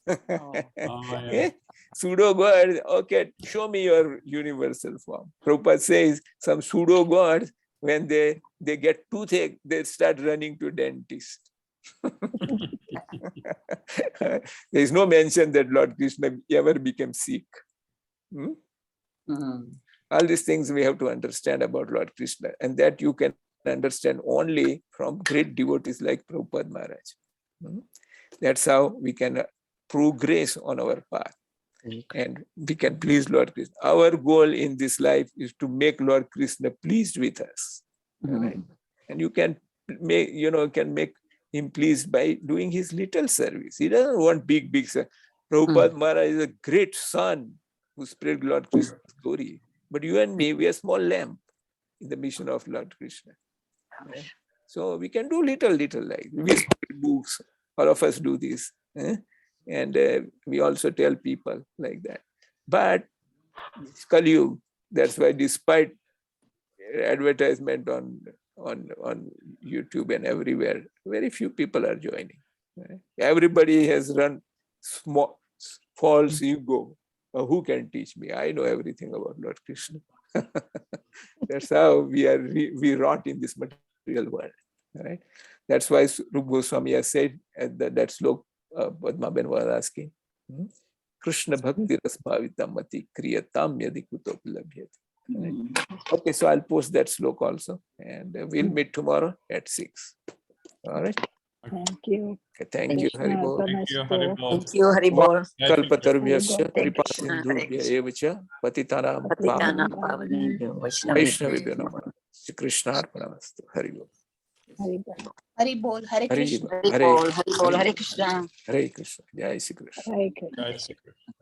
Yeah. Pseudo gods, okay, show me your universal form. Prabhupada says some pseudo gods, when they get toothache, they start running to dentist. There is no mention that Lord Krishna ever became sick. All these things we have to understand about Lord Krishna, and that you can understand only from great devotees like Prabhupada Maharaj. That's how we can progress on our path, and we can please Lord Krishna. Our goal in this life is to make Lord Krishna pleased with us. Right? And you can make him pleased by doing his little service. He doesn't want big service. Prabhupada Maharaj is a great son who spread Lord Krishna's glory. But you and me, we are small lamp in the mission of Lord Krishna. Right? So we can do little, like we spread books. All of us do this. And we also tell people like that. But it's Kali Yuga. That's why despite advertisement on YouTube and everywhere, very few people are joining. Right? Everybody has run small false ego. Who can teach me? I know everything about Lord Krishna. That's how we rot in this material world. Right? That's why Rupa Goswami has said that slok Padma Ben was asking. Krishna bhakti rasbhavita mati kriyatam yadi kutopi labhyati. Right? Okay, so I'll post that slok also, and we'll meet tomorrow at 6. All right. Thank you. Okay, thank you, Krishna Haribol. Thank you, Arpanastu. Haribol. Thank you, Haribol. Kalpatarvyasya Hare kripa Krishna, Hare sindhubhya Krishna. evacha patitanam Patitana Pavanebhyo Vaishnavebhyo. Vaishnavibhyo namah. Shri Krishna arpanamastu. Haribol. Haribol. Hari Bol, Hare Krishna. Haribol, Haribol, Hare Krishna. Hare Krishna. Jai Shri Krishna. Hare Krishna. Jai Shri Krishna.